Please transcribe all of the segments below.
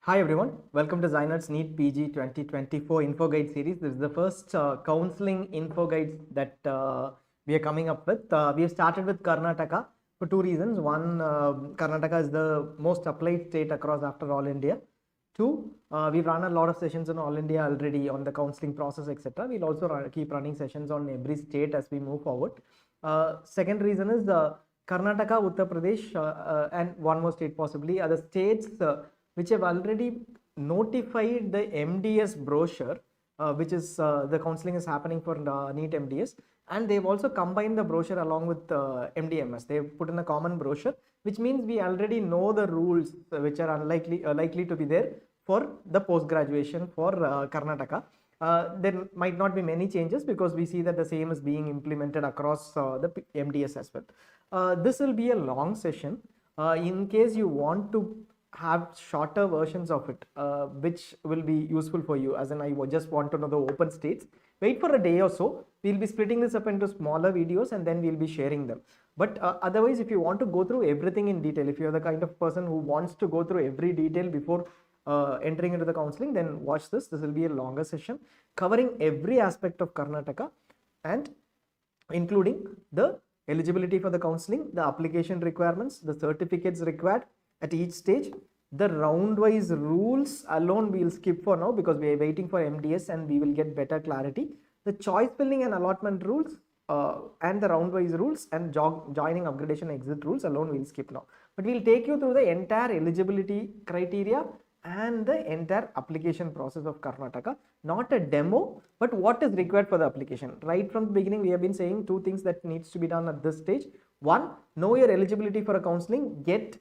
Hi everyone, welcome to ZyNerd's NEET PG 2024 Info Guide series. This is the first counseling info guide that we are coming up with. We have started with Karnataka for two reasons. One, Karnataka is the most applied state across after All India. Two, we've run a lot of sessions in All India already on the counseling process, etc. We'll also keep running sessions on every state as we move forward. Second reason is Karnataka, Uttar Pradesh, and one more state possibly are the states which have already notified the MDS brochure, which is the counseling is happening for NEET MDS, and they've also combined the brochure along with MDMS. They've put in a common brochure, which means we already know the rules which are likely to be there for the post graduation for Karnataka. There might not be many changes because we see that the same is being implemented across the MDS as well. This will be a long session. In case you want to have shorter versions of it, which will be useful for you, as in I just want to know the open states, wait for a day or so. We'll be splitting this up into smaller videos and then we'll be sharing them. But otherwise, if you want to go through everything in detail, if you're the kind of person who wants to go through every detail before entering into the counseling, then watch this. This will be a longer session covering every aspect of Karnataka and including the eligibility for the counseling, the application requirements, the certificates required at each stage, the round-wise rules alone we'll skip for now because we are waiting for MDS and we will get better clarity. The choice filling and allotment rules and the round-wise rules and joining, upgradation, exit rules alone we'll skip now. But we'll take you through the entire eligibility criteria and the entire application process of Karnataka. Not a demo, but what is required for the application. Right from the beginning, we have been saying two things that needs to be done at this stage. One, know your eligibility for a counseling, get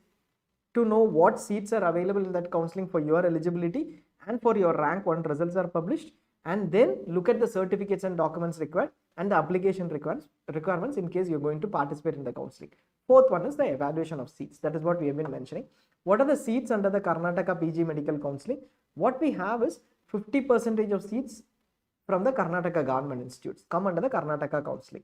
to know what seats are available in that counseling for your eligibility and for your rank 1 results are published, and then look at the certificates and documents required and the application requirements in case you're going to participate in the counseling. Fourth one is the evaluation of seats. That is what we have been mentioning. What are the seats under the Karnataka PG medical counseling? What we have is 50% of seats from the Karnataka government institutes come under the Karnataka counseling.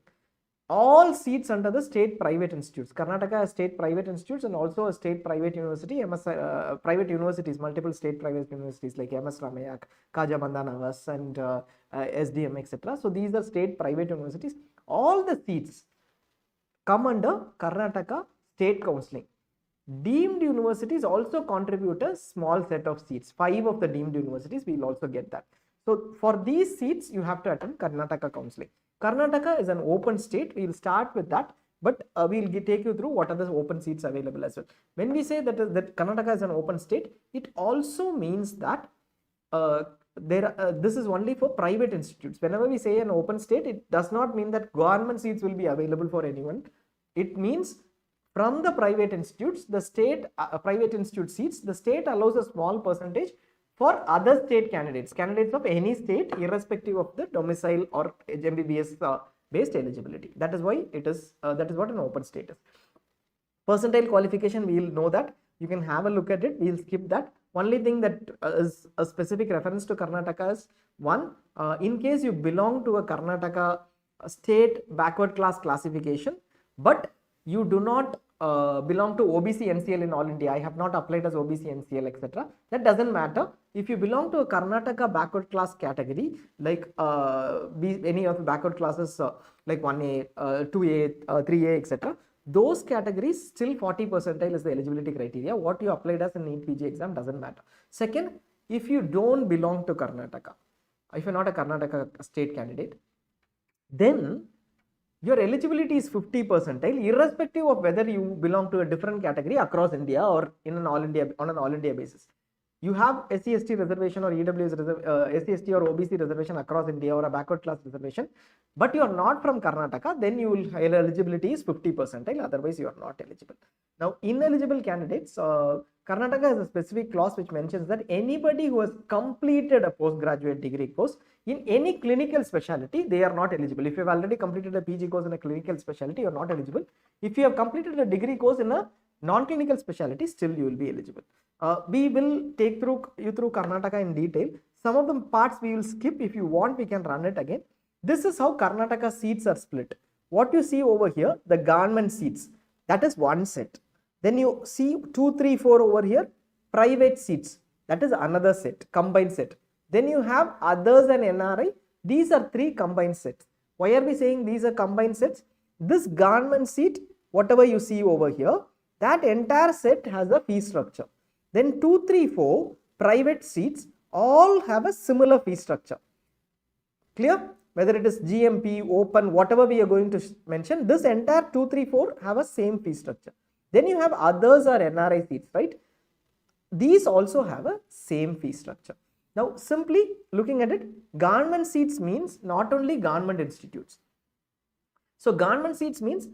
All seats under the state private institutes. Karnataka has state private institutes and also a state private university, private universities, multiple state private universities like MS Ramayak, Kaja Bandhanavas and SDM, etc. So these are state private universities. All the seats come under Karnataka state counseling. Deemed universities also contribute a small set of seats. 5 of the deemed universities will also get that. So for these seats, you have to attend Karnataka counseling. Karnataka is an open state. We will start with that, but we'll take you through what are the open seats available as well. When we say that Karnataka is an open state, it also means that this is only for private institutes. Whenever we say an open state, it does not mean that government seats will be available for anyone. It means from the private institutes, the state private institute seats, the state allows a small percentage for other state candidates of any state, irrespective of the domicile or MBBS based eligibility. That is why it is that is what an open state is. Percentile qualification, we will know that. You can have a look at it. We will skip that. Only thing that is a specific reference to Karnataka is one, in case you belong to a Karnataka state backward class classification, but you do not belong to OBC NCL in All India. I have not applied as OBC NCL, etc. That doesn't matter. If you belong to a Karnataka backward class category, like any of the backward classes like 1A, 2A, 3A, etc., those categories still 40 percentile is the eligibility criteria. What you applied as a NEET PG exam doesn't matter. Second, if you don't belong to Karnataka, if you're not a Karnataka state candidate, then your eligibility is 50 percentile, irrespective of whether you belong to a different category across India or in an all India basis. You have SC/ST reservation or EWS SC/ST or OBC reservation across India or a backward class reservation, but you are not from Karnataka, then your eligibility is 50 percentile, otherwise you are not eligible. Now, ineligible candidates, Karnataka has a specific clause which mentions that anybody who has completed a postgraduate degree course in any clinical specialty, they are not eligible. If you have already completed a PG course in a clinical specialty, you are not eligible. If you have completed a degree course in a non-clinical specialty, still you will be eligible. We will take you through Karnataka in detail. Some of the parts we will skip. If you want, we can run it again. This is how Karnataka seats are split. What you see over here, the government seats, that is one set. Then you see 2, 3, 4 over here, private seats. that is another set, combined set. Then you have others and NRI. These are 3 combined sets. Why are we saying these are combined sets? This government seat, whatever you see over here, that entire set has a fee structure. Then 2, 3, 4 private seats all have a similar fee structure. Clear? Whether it is GMP, open, whatever we are going to mention, this entire 2, 3, 4 have a same fee structure. Then you have others or NRI seats, right? These also have a same fee structure. Now, simply looking at it, government seats means not only government institutes. So, government seats means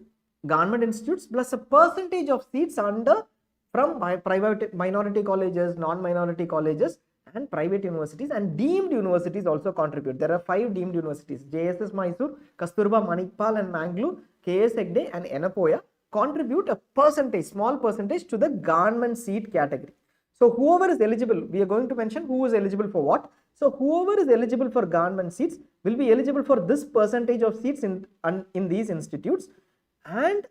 government institutes plus a percentage of seats under from private minority colleges, non-minority colleges and private universities, and deemed universities also contribute. There are 5 deemed universities: JSS Mysore, Kasturba, Manikpal and Mangalore, KS Hegde and Enapoya contribute a percentage, small percentage to the government seat category. So whoever is eligible, we are going to mention who is eligible for what. So whoever is eligible for government seats will be eligible for this percentage of seats in these institutes, and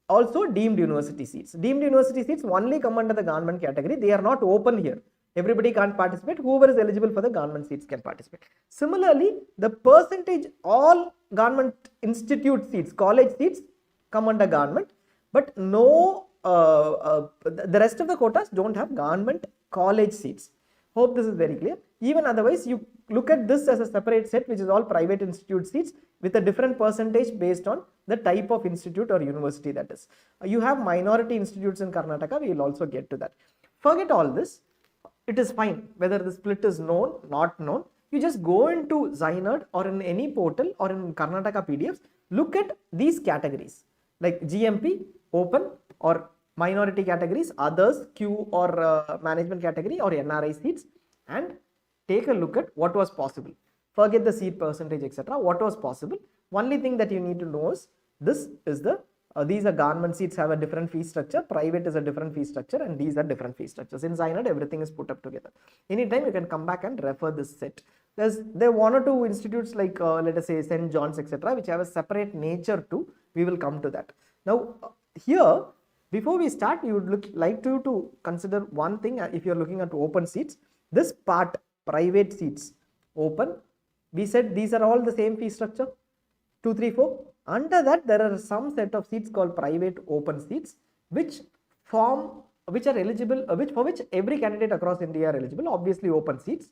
also deemed university seats. Deemed university seats only come under the government category. They are not open here. Everybody can't participate. Whoever is eligible for the government seats can participate. Similarly, the percentage, all government institute seats, college seats come under government, but no, the rest of the quotas don't have government college seats. Hope this is very clear. Even otherwise, you look at this as a separate set, which is all private institute seats with a different percentage based on the type of institute or university that is. You have minority institutes in Karnataka. We will also get to that. Forget all this. It is fine whether the split is known, not known. You just go into ZyNerd or in any portal or in Karnataka PDFs, look at these categories like GMP, open or minority categories, others, Q or management category or NRI seats, and take a look at what was possible. Forget the seat percentage, etc. What was possible. Only thing that you need to know is this is the these are government seats have a different fee structure, private is a different fee structure, and these are different fee structures. In ZyNerd, everything is put up together. Anytime you can come back and refer this set. There are 1 or 2 institutes like let us say St. John's, etc., which have a separate nature too. We will come to that. Now here, before we start, we would like to consider one thing. If you are looking at open seats, this part, private seats, open, we said these are all the same fee structure, 2, 3, 4. Under that, there are some set of seats called private open seats, which are eligible, for which every candidate across India are eligible. Obviously, open seats.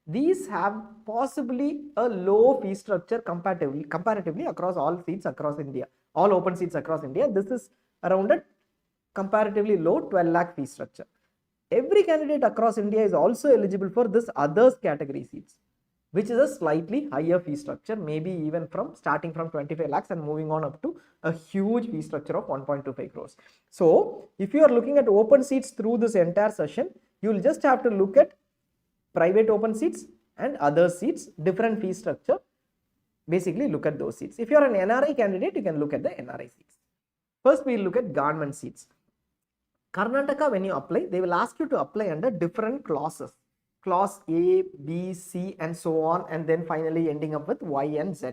These have possibly a low fee structure comparatively across all seats across India, all open seats across India. This is around a comparatively low 12 lakh fee structure. Every candidate across India is also eligible for this others category seats, which is a slightly higher fee structure, maybe even starting from 25 lakhs and moving on up to a huge fee structure of 1.25 crores. So if you are looking at open seats through this entire session, you will just have to look at private open seats and other seats, different fee structure. Basically look at those seats. If you are an NRI candidate, you can look at the NRI seats. First, we will look at government seats. Karnataka, when you apply, they will ask you to apply under different clauses. Clause A, B, C and so on, and then finally ending up with Y and Z.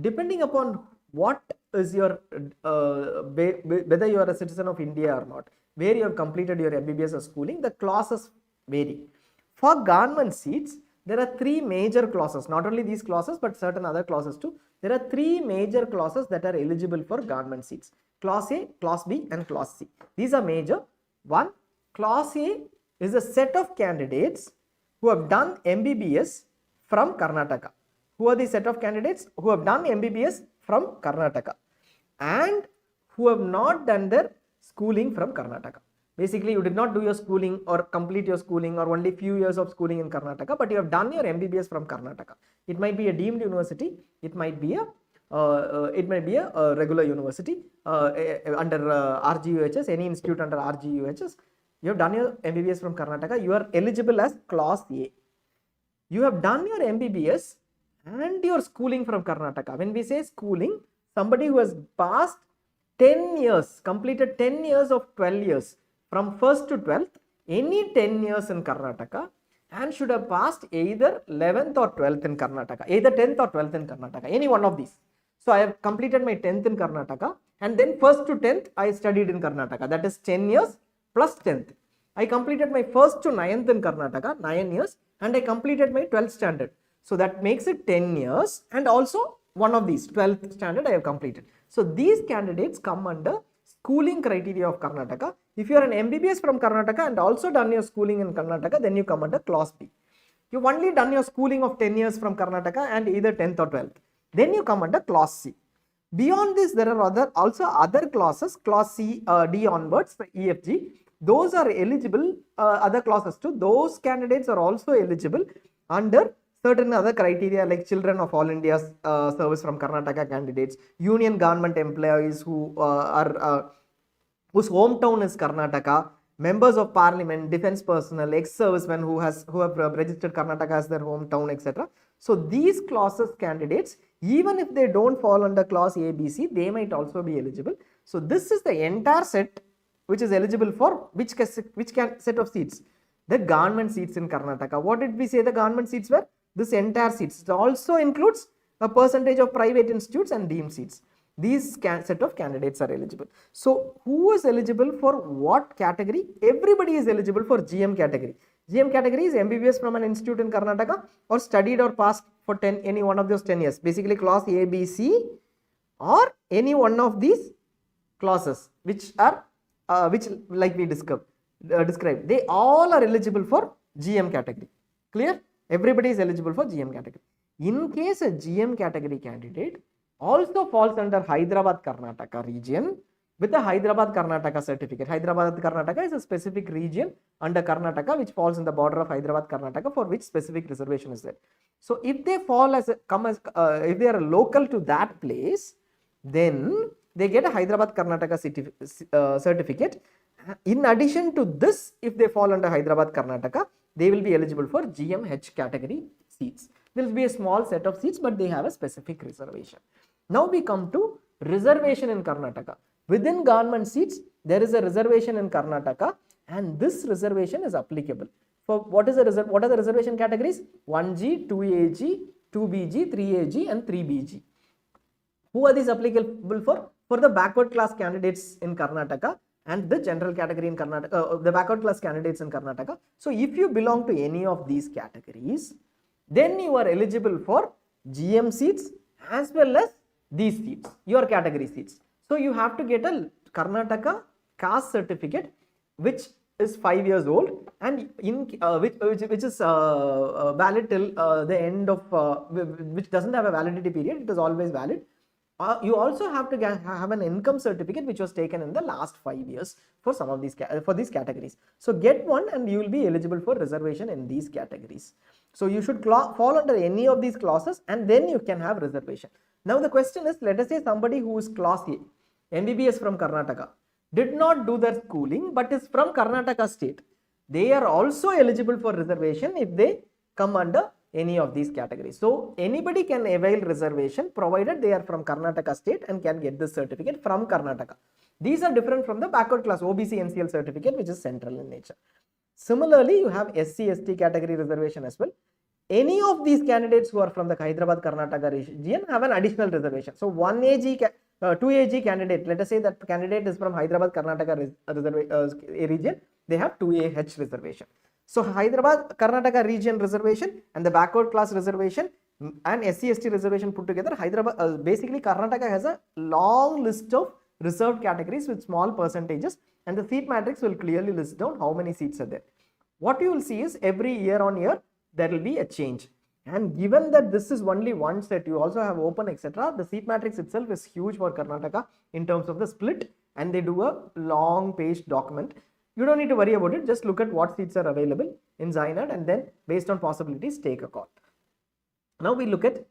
Depending upon what is your, whether you are a citizen of India or not, where you have completed your MBBS or schooling, the clauses vary. For government seats, there are 3 major clauses, not only these clauses but certain other clauses too. There are 3 major clauses that are eligible for government seats. Clause A, Clause B and Clause C. These are major. 1. Clause A is a set of candidates who have done MBBS from Karnataka. Who are the set of candidates? Who have done MBBS from Karnataka and who have not done their schooling from Karnataka. Basically, you did not do your schooling or complete your schooling or only few years of schooling in Karnataka, but you have done your MBBS from Karnataka. It might be a deemed university. It might be a regular university under RGUHS, any institute under RGUHS. You have done your MBBS from Karnataka. You are eligible as Clause A. You have done your MBBS and your schooling from Karnataka. When we say schooling, somebody who has passed 10 years, completed 10 years of 12 years from 1st to 12th, any 10 years in Karnataka, and should have passed either 11th or 12th in Karnataka, either 10th or 12th in Karnataka, any one of these. So I have completed my 10th in Karnataka, and then 1st to 10th I studied in Karnataka. That is 10 years plus 10th. I completed my 1st to 9th in Karnataka, 9 years, and I completed my 12th standard. So that makes it 10 years, and also one of these 12th standard I have completed. So these candidates come under schooling criteria of Karnataka. If you are an MBBS from Karnataka and also done your schooling in Karnataka, then you come under clause B. You've only done your schooling of 10 years from Karnataka and either 10th or 12th. Then you come under clause C. Beyond this, there are also other clauses, clause C, D onwards, the EFG. Those are eligible, other clauses too. Those candidates are also eligible under certain other criteria like children of all India service from Karnataka candidates, union government employees who whose hometown is Karnataka, members of parliament, defense personnel, ex-servicemen who have registered Karnataka as their hometown, etc. So these clauses candidates, even if they don't fall under clause ABC, they might also be eligible. So this is the entire set which is eligible for which set of seats? The government seats in Karnataka. What did we say the government seats were? This entire seats. It also includes a percentage of private institutes and deemed seats. These set of candidates are eligible. So who is eligible for what category? Everybody is eligible for GM category. GM category is MBBS from an institute in Karnataka or studied or passed for any one of those 10 years. Basically clause A, B, C or any one of these clauses which are like we described. They all are eligible for GM category. Clear? Everybody is eligible for GM category. In case a GM category candidate also falls under Hyderabad Karnataka region with a Hyderabad Karnataka certificate. Hyderabad Karnataka is a specific region under Karnataka which falls in the border of Hyderabad Karnataka for which specific reservation is there. So if they fall as if they are local to that place, then they get a Hyderabad Karnataka certificate. In addition to this, if they fall under Hyderabad Karnataka, they will be eligible for GMH category seats. There will be a small set of seats, but they have a specific reservation. Now we come to reservation in Karnataka. Within government seats, there is a reservation in Karnataka, and this reservation is applicable. For what are the reservation categories? 1G, 2AG, 2BG, 3AG, and 3BG. Who are these applicable for? For the backward class candidates in Karnataka and the general category in Karnataka, the backward class candidates in Karnataka. So if you belong to any of these categories, then you are eligible for GM seats as well as these seats, your category seats. So you have to get a Karnataka caste certificate which is 5 years old and which is valid till the end of which doesn't have a validity period. It is always valid. You also have to have an income certificate which was taken in the last 5 years for some of these these categories. So get one and you will be eligible for reservation in these categories. So you should fall under any of these clauses and then you can have reservation. Now the question is, let us say somebody who is class A, MBBS from Karnataka, did not do their schooling but is from Karnataka state. They are also eligible for reservation if they come under any of these categories. So anybody can avail reservation provided they are from Karnataka state and can get this certificate from Karnataka. These are different from the backward class OBC NCL certificate which is central in nature. Similarly, you have SC/ST category reservation as well. Any of these candidates who are from the Hyderabad Karnataka region have an additional reservation. So 2AG candidate, let us say that candidate is from Hyderabad Karnataka region, they have 2AH reservation. So Hyderabad Karnataka region reservation and the backward class reservation and SC/ST reservation put together, Hyderabad basically Karnataka has a long list of reserved categories with small percentages, and the seat matrix will clearly list down how many seats are there. What you will see is every year on year there will be a change, and given that this is only one set, you also have open etc. The seat matrix itself is huge for Karnataka in terms of the split, and they do a long page document. You don't need to worry about it, just look at what seats are available in ZyNerd and then based on possibilities take a call. Now we look at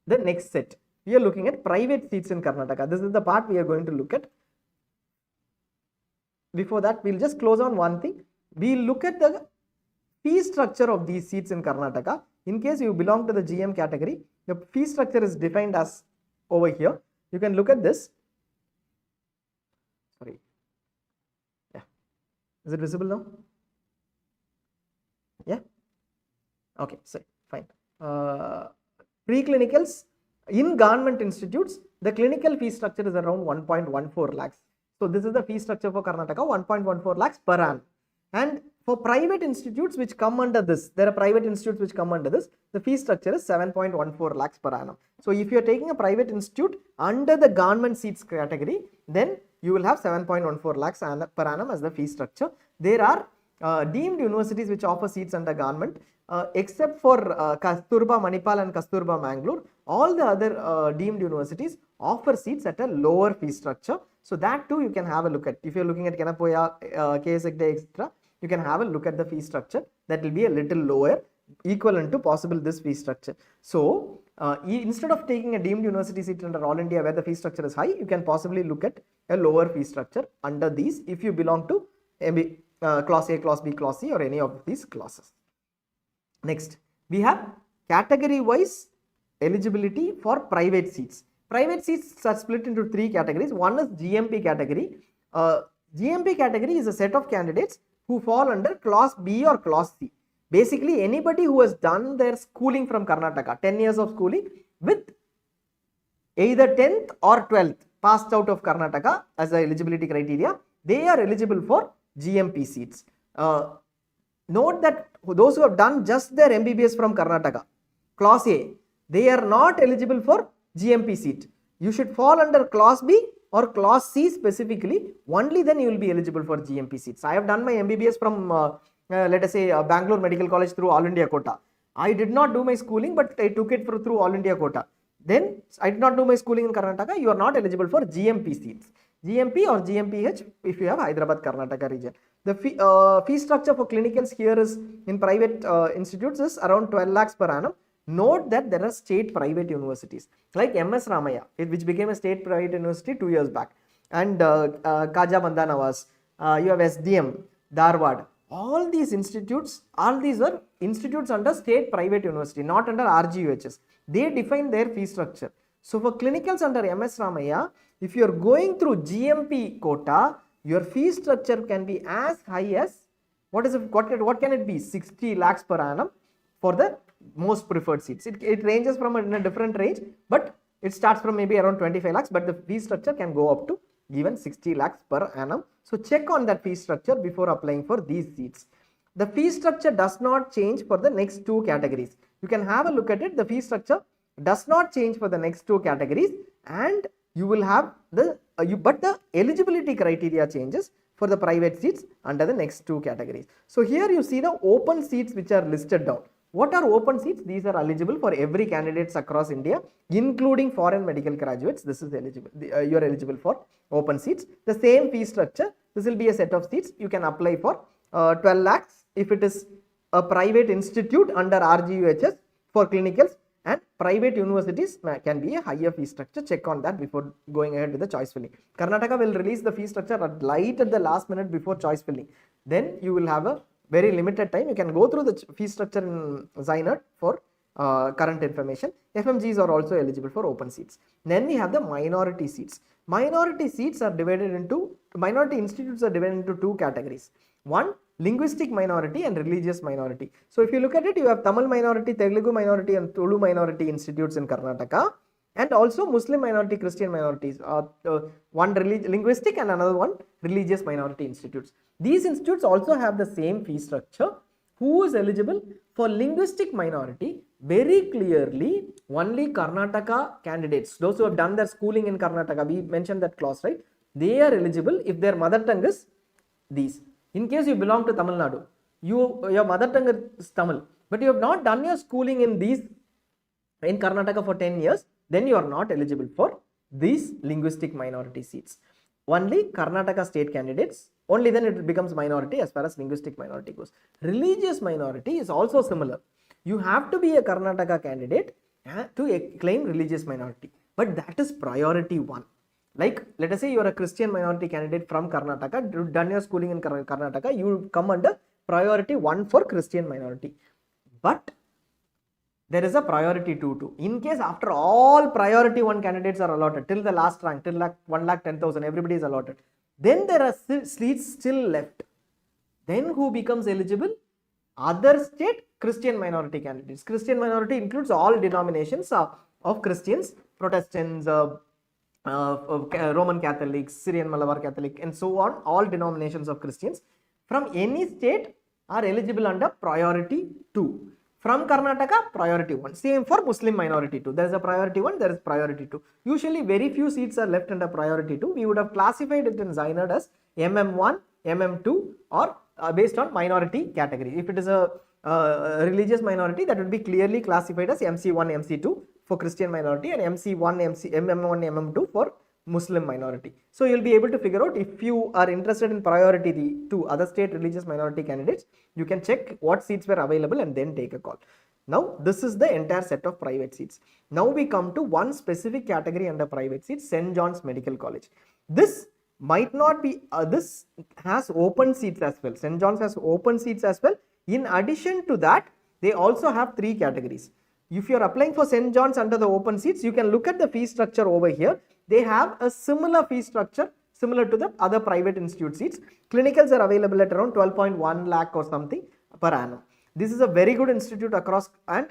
the next set. We are looking at private seats in Karnataka. This is the part we are going to look at. Before that, we'll just close on one thing. We'll look at the fee structure of these seats in Karnataka. In case you belong to the GM category, the fee structure is defined as over here. You can look at this. Sorry. Yeah. Is it visible now? Yeah. Okay. So fine. Pre-clinicals in government institutes, the clinical fee structure is around 1.14 lakhs. So this is the fee structure for Karnataka, 1.14 lakhs per annum. And For private institutes which come under this, there are private institutes which come under this, the fee structure is 7.14 lakhs per annum. So if you are taking a private institute under the government seats category, then you will have 7.14 lakhs per annum as the fee structure. There are deemed universities which offer seats under government, except for Kasturba Manipal and Kasturba Mangalore. All the other deemed universities offer seats at a lower fee structure. So that too you can have a look at. If you are looking at Kenapoya, KSECDA, etc., you can have a look at the fee structure. That will be a little lower, equivalent to possible this fee structure. So instead of taking a deemed university seat under All India where the fee structure is high, you can possibly look at a lower fee structure under these if you belong to class A, class B, class C, or any of these classes. Next, we have category wise eligibility for private seats. Private seats are split into three categories. One is GMP category. GMP category is a set of candidates who fall under class B or class C. Basically, anybody who has done their schooling from Karnataka, 10 years of schooling with either 10th or 12th passed out of Karnataka as the eligibility criteria, they are eligible for GMP seats. Note that those who have done just their MBBS from Karnataka, class A, they are not eligible for GMP seat. You should fall under class B or class C specifically, only then you will be eligible for GMP seats. I have done my MBBS from let us say Bangalore Medical College through All India Quota. I did not do my schooling, but I took it through All India Quota. Then I did not do my schooling in Karnataka. You are not eligible for GMP seats. GMP or GMPH if you have Hyderabad Karnataka region. The fee structure for clinicals here is in private institutes is around 12 lakhs per annum. Note that there are state private universities like MS Ramaya, which became a state private university 2 years back, and Kaja Mandanavas, you have SDM, Dharwad. All these institutes, all these are institutes under state private university, not under RGUHS. They define their fee structure. So for clinicals under MS Ramaya, if you are going through GMP quota, your fee structure can be as high as, what can it be? 60 lakhs per annum for the most preferred seats. It ranges from a different range, but it starts from maybe around 25 lakhs, but the fee structure can go up to even 60 lakhs per annum. So check on that fee structure before applying for these seats. The fee structure does not change for the next two categories. You can have a look at it. The fee structure does not change for the next two categories, and you will have the but the eligibility criteria changes for the private seats under the next two categories. So here you see the open seats which are listed down. What are open seats? These are eligible for every candidates across India, including foreign medical graduates. This is eligible. You are eligible for open seats. The same fee structure. This will be a set of seats. You can apply for 12 lakhs if it is a private institute under RGUHS for clinicals, and private universities can be a higher fee structure. Check on that before going ahead with the choice filling. Karnataka will release the fee structure right at the last minute before choice filling. Then you will have a very limited time. You can go through the fee structure in ZyNerd for current information. FMGs are also eligible for open seats. Then we have the minority seats. Minority institutes are divided into two categories. One, linguistic minority and religious minority. So if you look at it, you have Tamil minority, Telugu minority and Tulu minority institutes in Karnataka, and also Muslim minority, Christian minorities, one linguistic and another one religious minority institutes. These institutes also have the same fee structure. Who is eligible? For linguistic minority, very clearly only Karnataka candidates, those who have done their schooling in Karnataka, we mentioned that clause, right? They are eligible if their mother tongue is these. In case you belong to Tamil Nadu, your mother tongue is Tamil, but you have not done your schooling in Karnataka for 10 years, then you are not eligible for these linguistic minority seats. Only Karnataka state candidates, only then it becomes minority as far as linguistic minority goes. Religious minority is also similar. You have to be a Karnataka candidate to claim religious minority, but that is priority one. Like, let us say you are a Christian minority candidate from Karnataka, you done your schooling in Karnataka, you come under priority 1 for Christian minority. But there is a priority 2 too. In case after all priority 1 candidates are allotted, till the last rank, till 1,10,000, everybody is allotted. Then there are seats still left. Then who becomes eligible? Other state Christian minority candidates. Christian minority includes all denominations of Christians, Protestants, Roman Catholics, Syrian Malabar Catholic, and so on, all denominations of Christians from any state are eligible under priority 2. From Karnataka, priority 1. Same for Muslim minority 2. There is a priority 1, there is priority 2. Usually very few seats are left under priority 2. We would have classified it in ZyNerd as MM1, MM2 or based on minority category. If it is a religious minority, that would be clearly classified as MC1, MC2 for Christian minority and MC1, MM1, MM2 for Muslim minority. So you'll be able to figure out if you are interested in priority to other state religious minority candidates, you can check what seats were available and then take a call. Now this is the entire set of private seats. Now we come to one specific category under private seats, St. John's Medical College. This might not be, this has open seats as well. St. John's has open seats as well. In addition to that, they also have 3 categories. If you are applying for St. John's under the open seats, you can look at the fee structure over here. They have a similar fee structure similar to the other private institute seats. Clinicals are available at around 12.1 lakh or something per annum. This is a very good institute across, and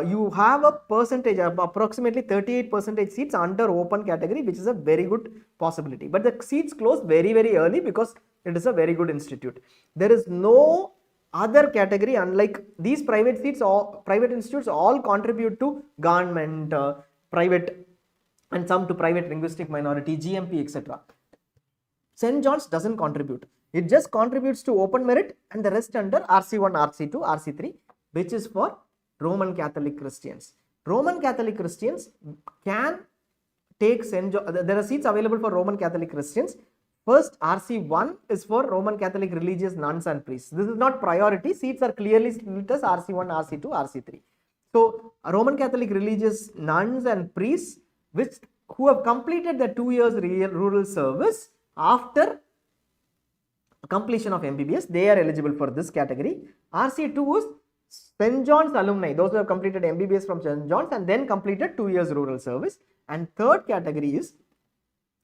you have a percentage of approximately 38% seats under open category, which is a very good possibility. But the seats close very early because it is a very good institute. There is no other category, unlike these private seats, or private institutes all contribute to government, private, and some to private linguistic minority, GMP, etc. St. John's doesn't contribute. It just contributes to open merit and the rest under RC1, RC2, RC3, which is for Roman Catholic Christians. Roman Catholic Christians can take St. John. There are seats available for Roman Catholic Christians. First, RC1 is for Roman Catholic religious nuns and priests. This is not priority. Seats are clearly split as RC1, RC2, RC3. So, Roman Catholic religious nuns and priests who have completed the 2 years rural service after completion of MBBS, they are eligible for this category. RC2 is St. John's alumni, those who have completed MBBS from St. John's and then completed 2 years rural service. And third category is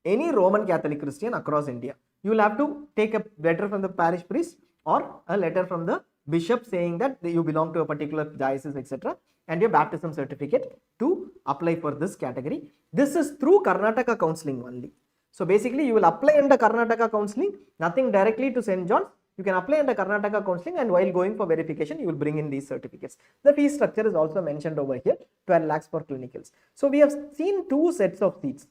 any Roman Catholic Christian across India. You will have to take a letter from the parish priest or a letter from the bishop saying that you belong to a particular diocese, etc., and your baptism certificate to apply for this category. This is through Karnataka counseling only. So basically you will apply under Karnataka counseling, nothing directly to St. John's. You can apply under Karnataka counseling, and while going for verification, you will bring in these certificates. The fee structure is also mentioned over here, 12 lakhs for clinicals. So we have seen 2 sets of seats.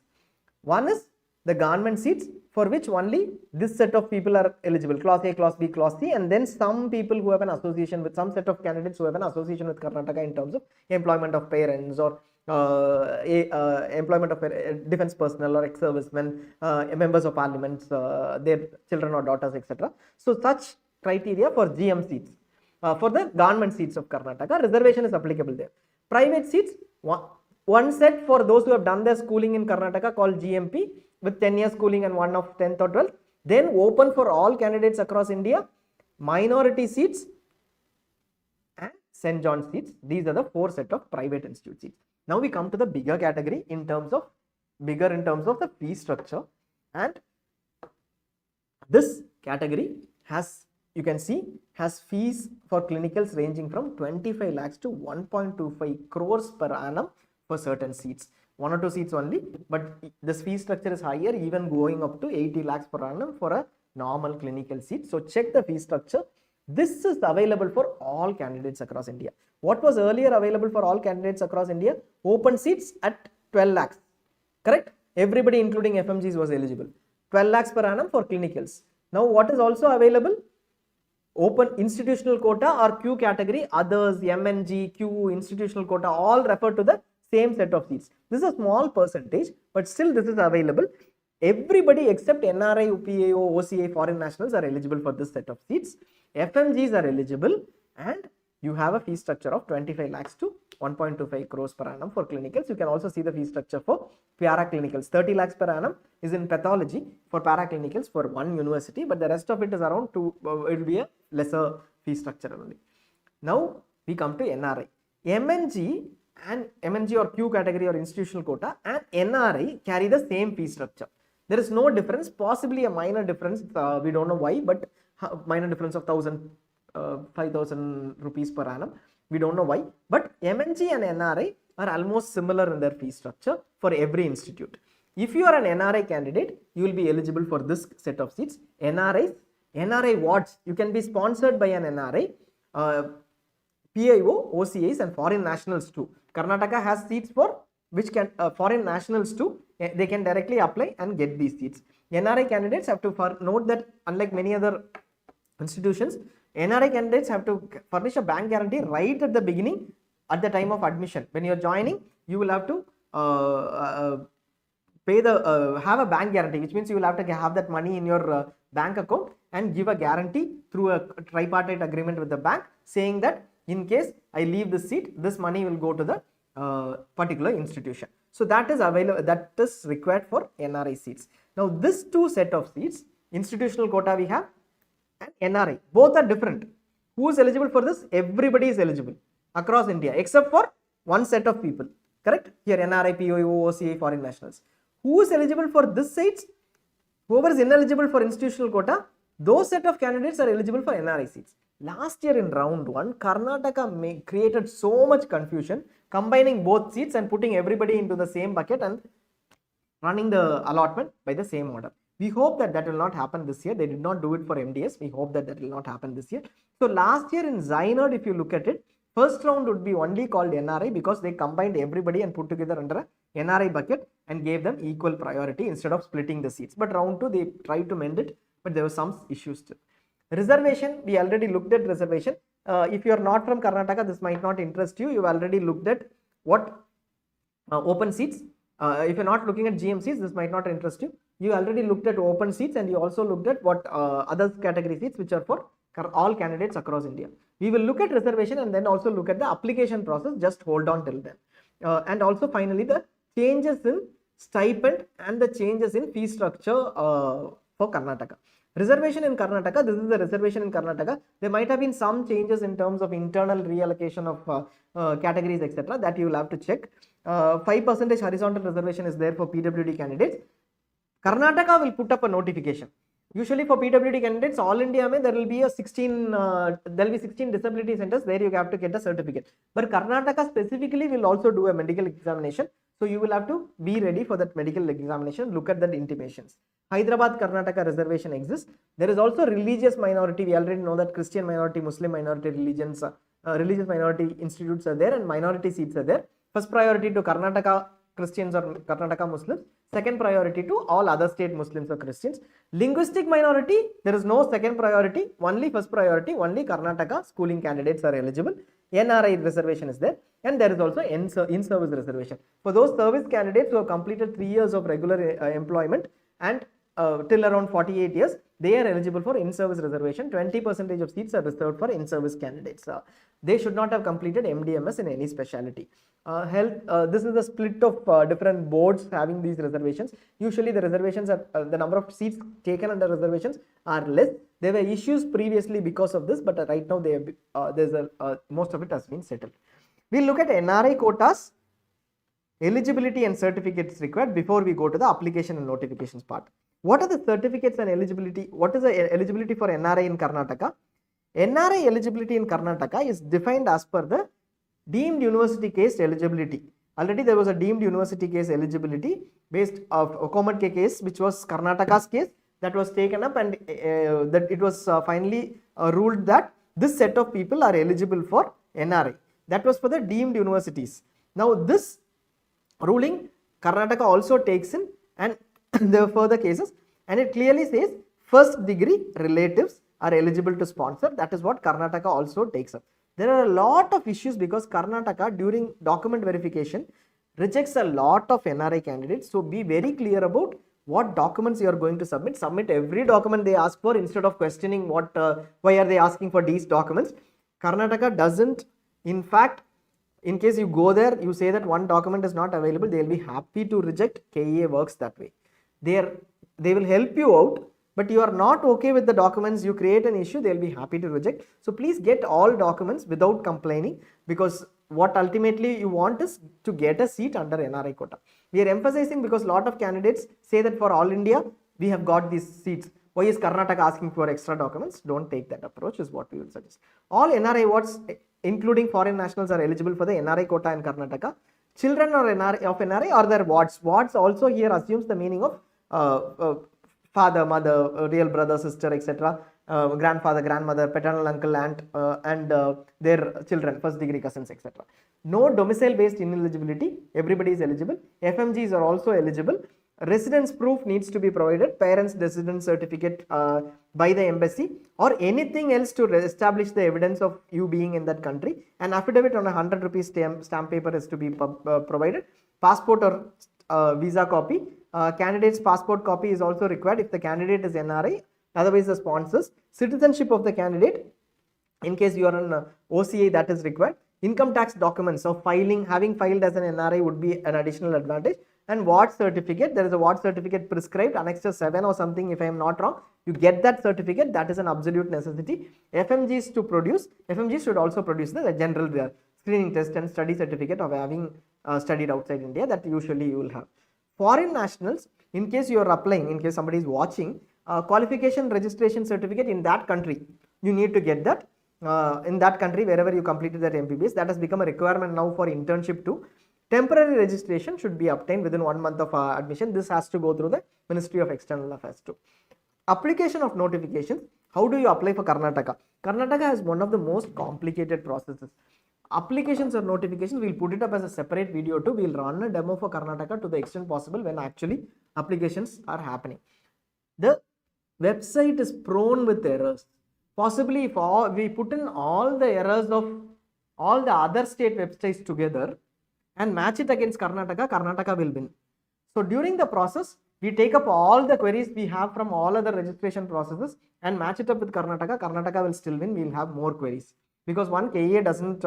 One is the government seats, for which only this set of people are eligible, class A, class B, class C, and then some people who have an association with, some set of candidates who have an association with Karnataka in terms of employment of parents or employment of defense personnel or ex-servicemen, members of parliament, their children or daughters, etc. So such criteria for GM seats. For the government seats of Karnataka, reservation is applicable there. Private seats, one set for those who have done their schooling in Karnataka called GMP with 10 years schooling and one of 10th or 12th. Then open for all candidates across India. Minority seats and St. John's seats. These are the 4 set of private institute seats. Now we come to the bigger category in terms of the fee structure, and this category has, you can see, has fees for clinicals ranging from 25 lakhs to 1.25 crores per annum for certain seats. 1 or 2 seats only, but this fee structure is higher, even going up to 80 lakhs per annum for a normal clinical seat. So check the fee structure. This is available for all candidates across India. What was earlier available for all candidates across India? Open seats at 12 lakhs, correct? Everybody including FMGs was eligible. 12 lakhs per annum for clinicals. Now what is also available? Open institutional quota or Q category, others, MNG, Q, institutional quota, all refer to the same set of seats. This is a small percentage, but still this is available. Everybody except NRI, UPAO, OCA, foreign nationals are eligible for this set of seats. FMGs are eligible, and you have a fee structure of 25 lakhs to 1.25 crores per annum for clinicals. You can also see the fee structure for paraclinicals. 30 lakhs per annum is in pathology for paraclinicals for one university, but the rest of it is around 2, it will be a lesser fee structure only. Now we come to NRI. MNG or Q category or institutional quota and NRI carry the same fee structure. There is no difference, possibly a minor difference, we don't know why, but minor difference of 5,000 rupees per annum, we don't know why, but MNG and NRI are almost similar in their fee structure for every institute. If you are an NRI candidate, you will be eligible for this set of seats. NRIs NRI wards, you can be sponsored by an NRI, PIO, OCAs and foreign nationals too. Karnataka has seats for which can foreign nationals too. They can directly apply and get these seats. NRI candidates have to note that unlike many other institutions, NRI candidates have to furnish a bank guarantee right at the beginning at the time of admission. When you are joining, you will have to have a bank guarantee, which means you will have to have that money in your bank account and give a guarantee through a tripartite agreement with the bank saying that in case I leave the seat, this money will go to the particular institution. So that is available, that is required for NRI seats. Now this two set of seats, institutional quota we have and NRI, both are different. Who is eligible for this? Everybody is eligible across India except for one set of people, correct? Here NRI, POO, OCA, foreign nationals. Who is eligible for this seats? Whoever is ineligible for institutional quota, those set of candidates are eligible for NRI seats. Last year in round 1, Karnataka created so much confusion, combining both seats and putting everybody into the same bucket and running the allotment by the same order. We hope that will not happen this year. They did not do it for MDS. We hope that will not happen this year. So last year in ZyNerd, if you look at it, first round would be only called NRI because they combined everybody and put together under a NRI bucket and gave them equal priority instead of splitting the seats. But round 2, they tried to mend it, but there were some issues still. Reservation, we already looked at reservation. If you are not from Karnataka, this might not interest you. You've already looked at what open seats. If you're not looking at GMCs, this might not interest you. You already looked at open seats and you also looked at what other category seats which are for all candidates across India. We will look at reservation and then also look at the application process. Just hold on till then. And also finally the changes in stipend and the changes in fee structure for Karnataka. Reservation in Karnataka, this is the reservation in Karnataka. There might have been some changes in terms of internal reallocation of categories, etc. that you will have to check. 5% horizontal reservation is there for PWD candidates. Karnataka will put up a notification. Usually for PWD candidates, all India there will be a 16 disability centers where you have to get a certificate. But Karnataka specifically will also do a medical examination. So you will have to be ready for that medical examination. Look at that intimations. Hyderabad, Karnataka reservation exists. There is also religious minority. We already know that Christian minority, Muslim minority religions, religious minority institutes are there and minority seats are there. First priority to Karnataka Christians or Karnataka Muslims. Second priority to all other state Muslims or Christians. Linguistic minority, there is no second priority, only first priority, only Karnataka schooling candidates are eligible. NRI reservation is there and there is also in-service reservation. For those service candidates who have completed 3 years of regular employment and till around 48 years, they are eligible for in-service reservation. 20% of seats are reserved for in-service candidates. They should not have completed MDMS in any specialty. This is the split of different boards having these reservations. Usually the reservations are, the number of seats taken under reservations are less. There were issues previously because of this, but right now most of it has been settled. We'll look at NRI quotas, eligibility and certificates required before we go to the application and notifications part. What are the certificates and eligibility? What is the eligibility for NRI in Karnataka? NRI eligibility in Karnataka is defined as per the deemed university case eligibility. Already there was a deemed university case eligibility based of Okomat case, which was Karnataka's case, that was taken up and that it was finally ruled that this set of people are eligible for NRI. That was for the deemed universities. Now this ruling Karnataka also takes in and there are further cases and it clearly says first degree relatives are eligible to sponsor. That is what Karnataka also takes up. There are a lot of issues because Karnataka during document verification rejects a lot of NRI candidates. So be very clear about what documents you are going to submit. Submit every document they ask for instead of questioning why are they asking for these documents. Karnataka doesn't, in fact, in case you go there, you say that one document is not available, they will be happy to reject. KEA works that way. They will help you out, but you are not okay with the documents, you create an issue, they will be happy to reject. So please get all documents without complaining, because what ultimately you want is to get a seat under NRI quota. We are emphasizing because a lot of candidates say that for all India, we have got these seats. Why is Karnataka asking for extra documents? Don't take that approach is what we would suggest. All NRI wards, including foreign nationals, are eligible for the NRI quota in Karnataka. Children of NRI or their wards. Wards also here assumes the meaning of father, mother, real brother, sister, etc. grandfather, grandmother, paternal uncle, aunt, and their children, first degree cousins, etc. No domicile based ineligibility, everybody is eligible. FMGs are also eligible. Residence proof needs to be provided, parents residence certificate by the embassy or anything else to establish the evidence of you being in that country. An affidavit on a 100 rupees stamp paper is to be provided. Passport or visa copy. Candidate's passport copy is also required if the candidate is NRI, otherwise the sponsors. Citizenship of the candidate, in case you are on OCA, that is required. Income tax documents, so having filed as an NRI would be an additional advantage. And WAT certificate, there is a WAT certificate prescribed, Annexure 7 or something if I am not wrong. You get that certificate, that is an absolute necessity. FMGs to produce, FMGs should also produce the general screening test and study certificate of having studied outside India, that usually you will have. Foreign nationals, in case you are applying, in case somebody is watching, qualification registration certificate in that country, you need to get that in that country wherever you completed that MBBS. That has become a requirement now for internship too. Temporary registration should be obtained within 1 month of admission. This has to go through the Ministry of External Affairs too. Application of notifications. How do you apply for Karnataka? Karnataka has one of the most complicated processes. Applications or notifications, we'll put it up as a separate video too. We'll run a demo for Karnataka to the extent possible when actually applications are happening. The website is prone with errors. Possibly if we put in all the errors of all the other state websites together and match it against Karnataka, Karnataka will win. So during the process, we take up all the queries we have from all other registration processes and match it up with Karnataka. Karnataka will still win. We will have more queries because one KA doesn't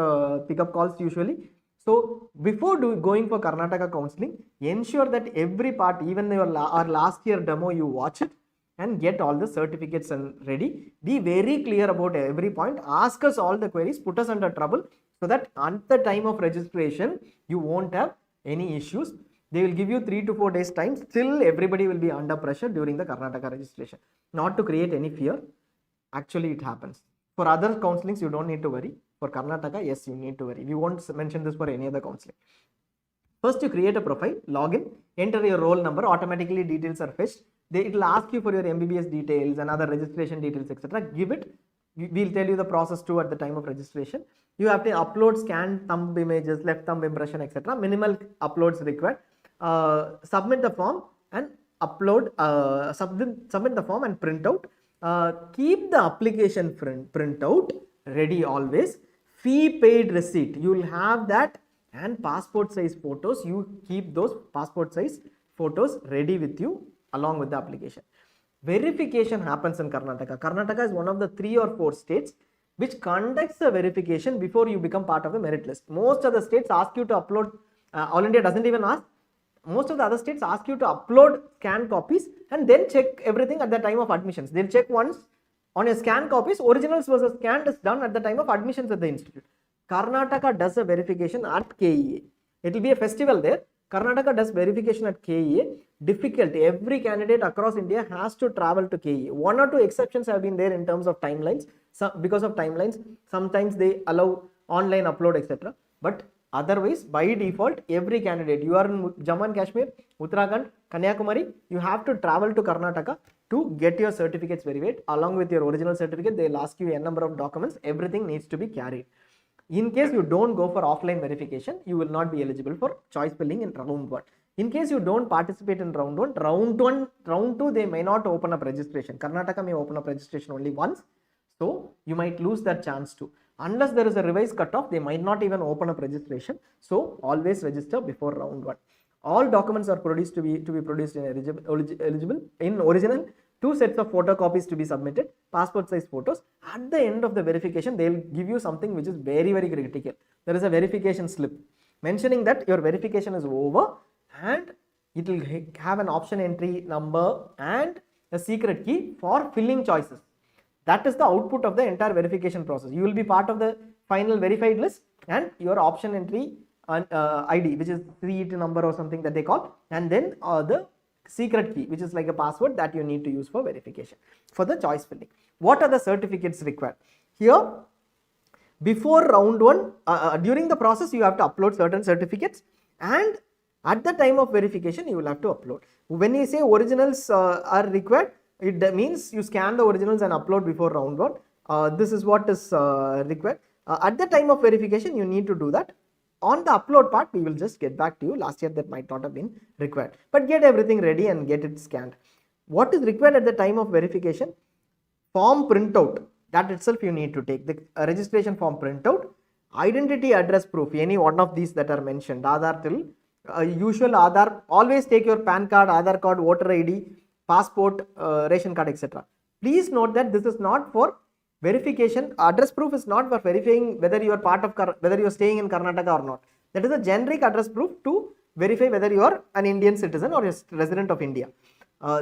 pick up calls usually. So before going for Karnataka counseling, ensure that every part, even our last year demo, you watch it and get all the certificates and ready. Be very clear about every point. Ask us all the queries, put us under trouble, so that at the time of registration, you won't have any issues. They will give you 3 to 4 days time. Still, everybody will be under pressure during the Karnataka registration. Not to create any fear. Actually, it happens. For other counselings, you don't need to worry. For Karnataka, yes, you need to worry. We won't mention this for any other counseling. First, you create a profile, login, enter your roll number. Automatically, details are fetched. It will ask you for your MBBS details and other registration details, etc. Give it. We'll tell you the process too at the time of registration. You have to upload scanned thumb images, left thumb impression, etc. Minimal uploads required. Submit the form and upload. Submit the form and print out. Keep the application printout ready always. Fee paid receipt. You will have that, and passport size photos. You keep those passport size photos ready with you along with the application. Verification happens in Karnataka. Karnataka is one of the 3 or 4 states which conducts a verification before you become part of a merit list. Most of the states ask you to upload, All India doesn't even ask. Most of the other states ask you to upload scanned copies and then check everything at the time of admissions. They'll check once on your scanned copies, originals versus scanned is done at the time of admissions at the institute. Karnataka does a verification at KEA. It will be a festival there. Karnataka does verification at KEA. Difficult. Every candidate across India has to travel to KEA. 1 or 2 exceptions have been there in terms of timelines. Because of timelines, sometimes they allow online upload, etc. But otherwise, by default, every candidate, you are in Jammu and Kashmir, Uttarakhand, Kanyakumari, you have to travel to Karnataka to get your certificates verified. Along with your original certificate, they will ask you a number of documents. Everything needs to be carried. In case you don't go for offline verification, you will not be eligible for choice filling in round 1. In case you don't participate in round 1, round 2, they may not open up registration. Karnataka may open up registration only once. So you might lose that chance too. Unless there is a revised cutoff, they might not even open up registration. So always register before round 1. All documents are produced to be produced in eligible in original. 2 sets of photocopies to be submitted, passport size photos. At the end of the verification, they will give you something which is very, very critical. There is a verification slip mentioning that your verification is over, and it will have an option entry number and a secret key for filling choices. That is the output of the entire verification process. You will be part of the final verified list, and your option entry ID, which is 3 number or something that they call, and then the secret key, which is like a password that you need to use for verification for the choice filling. What are the certificates required? Here, before round 1, during the process, you have to upload certain certificates, and at the time of verification, you will have to upload. When you say originals are required, It means you scan the originals and upload before round 1. This is what is required. At the time of verification, you need to do that. On the upload part, we will just get back to you. Last year that might not have been required, but get everything ready and get it scanned. What is required at the time of verification? Form printout, that itself you need to take. The registration form printout, identity address proof, any one of these that are mentioned, Aadhaar till usual Aadhaar, always take your PAN card, Aadhaar card, voter ID, passport, ration card, etc. Please note that this is not for verification. Address proof is not for verifying whether you are part of whether you are staying in Karnataka or not. That is a generic address proof to verify whether you are an Indian citizen or a resident of India.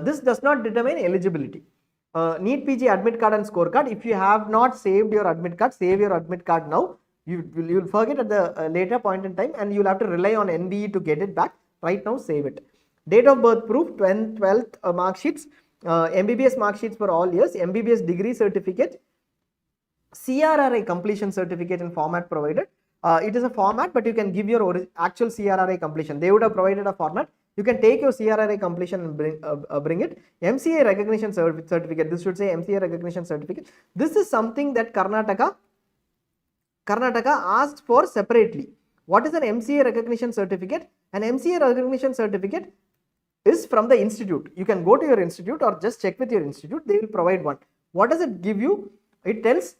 This does not determine eligibility. NEET PG admit card and scorecard. If you have not saved your admit card, save your admit card now. You will forget at the later point in time, and you will have to rely on NBE to get it back. Right now, save it. Date of birth proof, 12th mark sheets, MBBS mark sheets for all years, MBBS degree certificate, CRRI completion certificate in format provided. It is a format, but you can give your actual CRRI completion. They would have provided a format. You can take your CRRI completion and bring it. MCA recognition certificate. This should say MCA recognition certificate. This is something that Karnataka asked for separately. What is an MCA recognition certificate? An MCA recognition certificate is from the institute. You can go to your institute or just check with your institute. They will provide one. What does it give you? It tells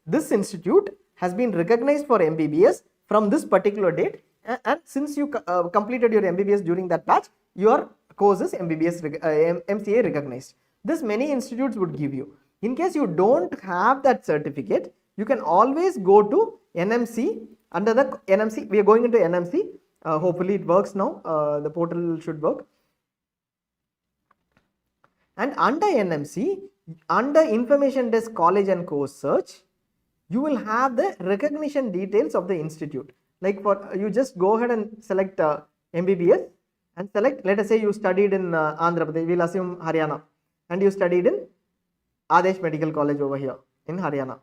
this institute has been recognized for MBBS from this particular date, and since you completed your MBBS during that batch, your course is MCA recognized. This many institutes would give you. In case you don't have that certificate, you can always go to NMC. Under the NMC, we are going into NMC. Hopefully it works now. The portal should work. And under NMC, under Information Desk College and Course Search, you will have the recognition details of the institute. Like for you just go ahead and select MBBS and select, let us say you studied in Andhra Pradesh, we'll assume Haryana, and you studied in Adesh Medical College over here in Haryana.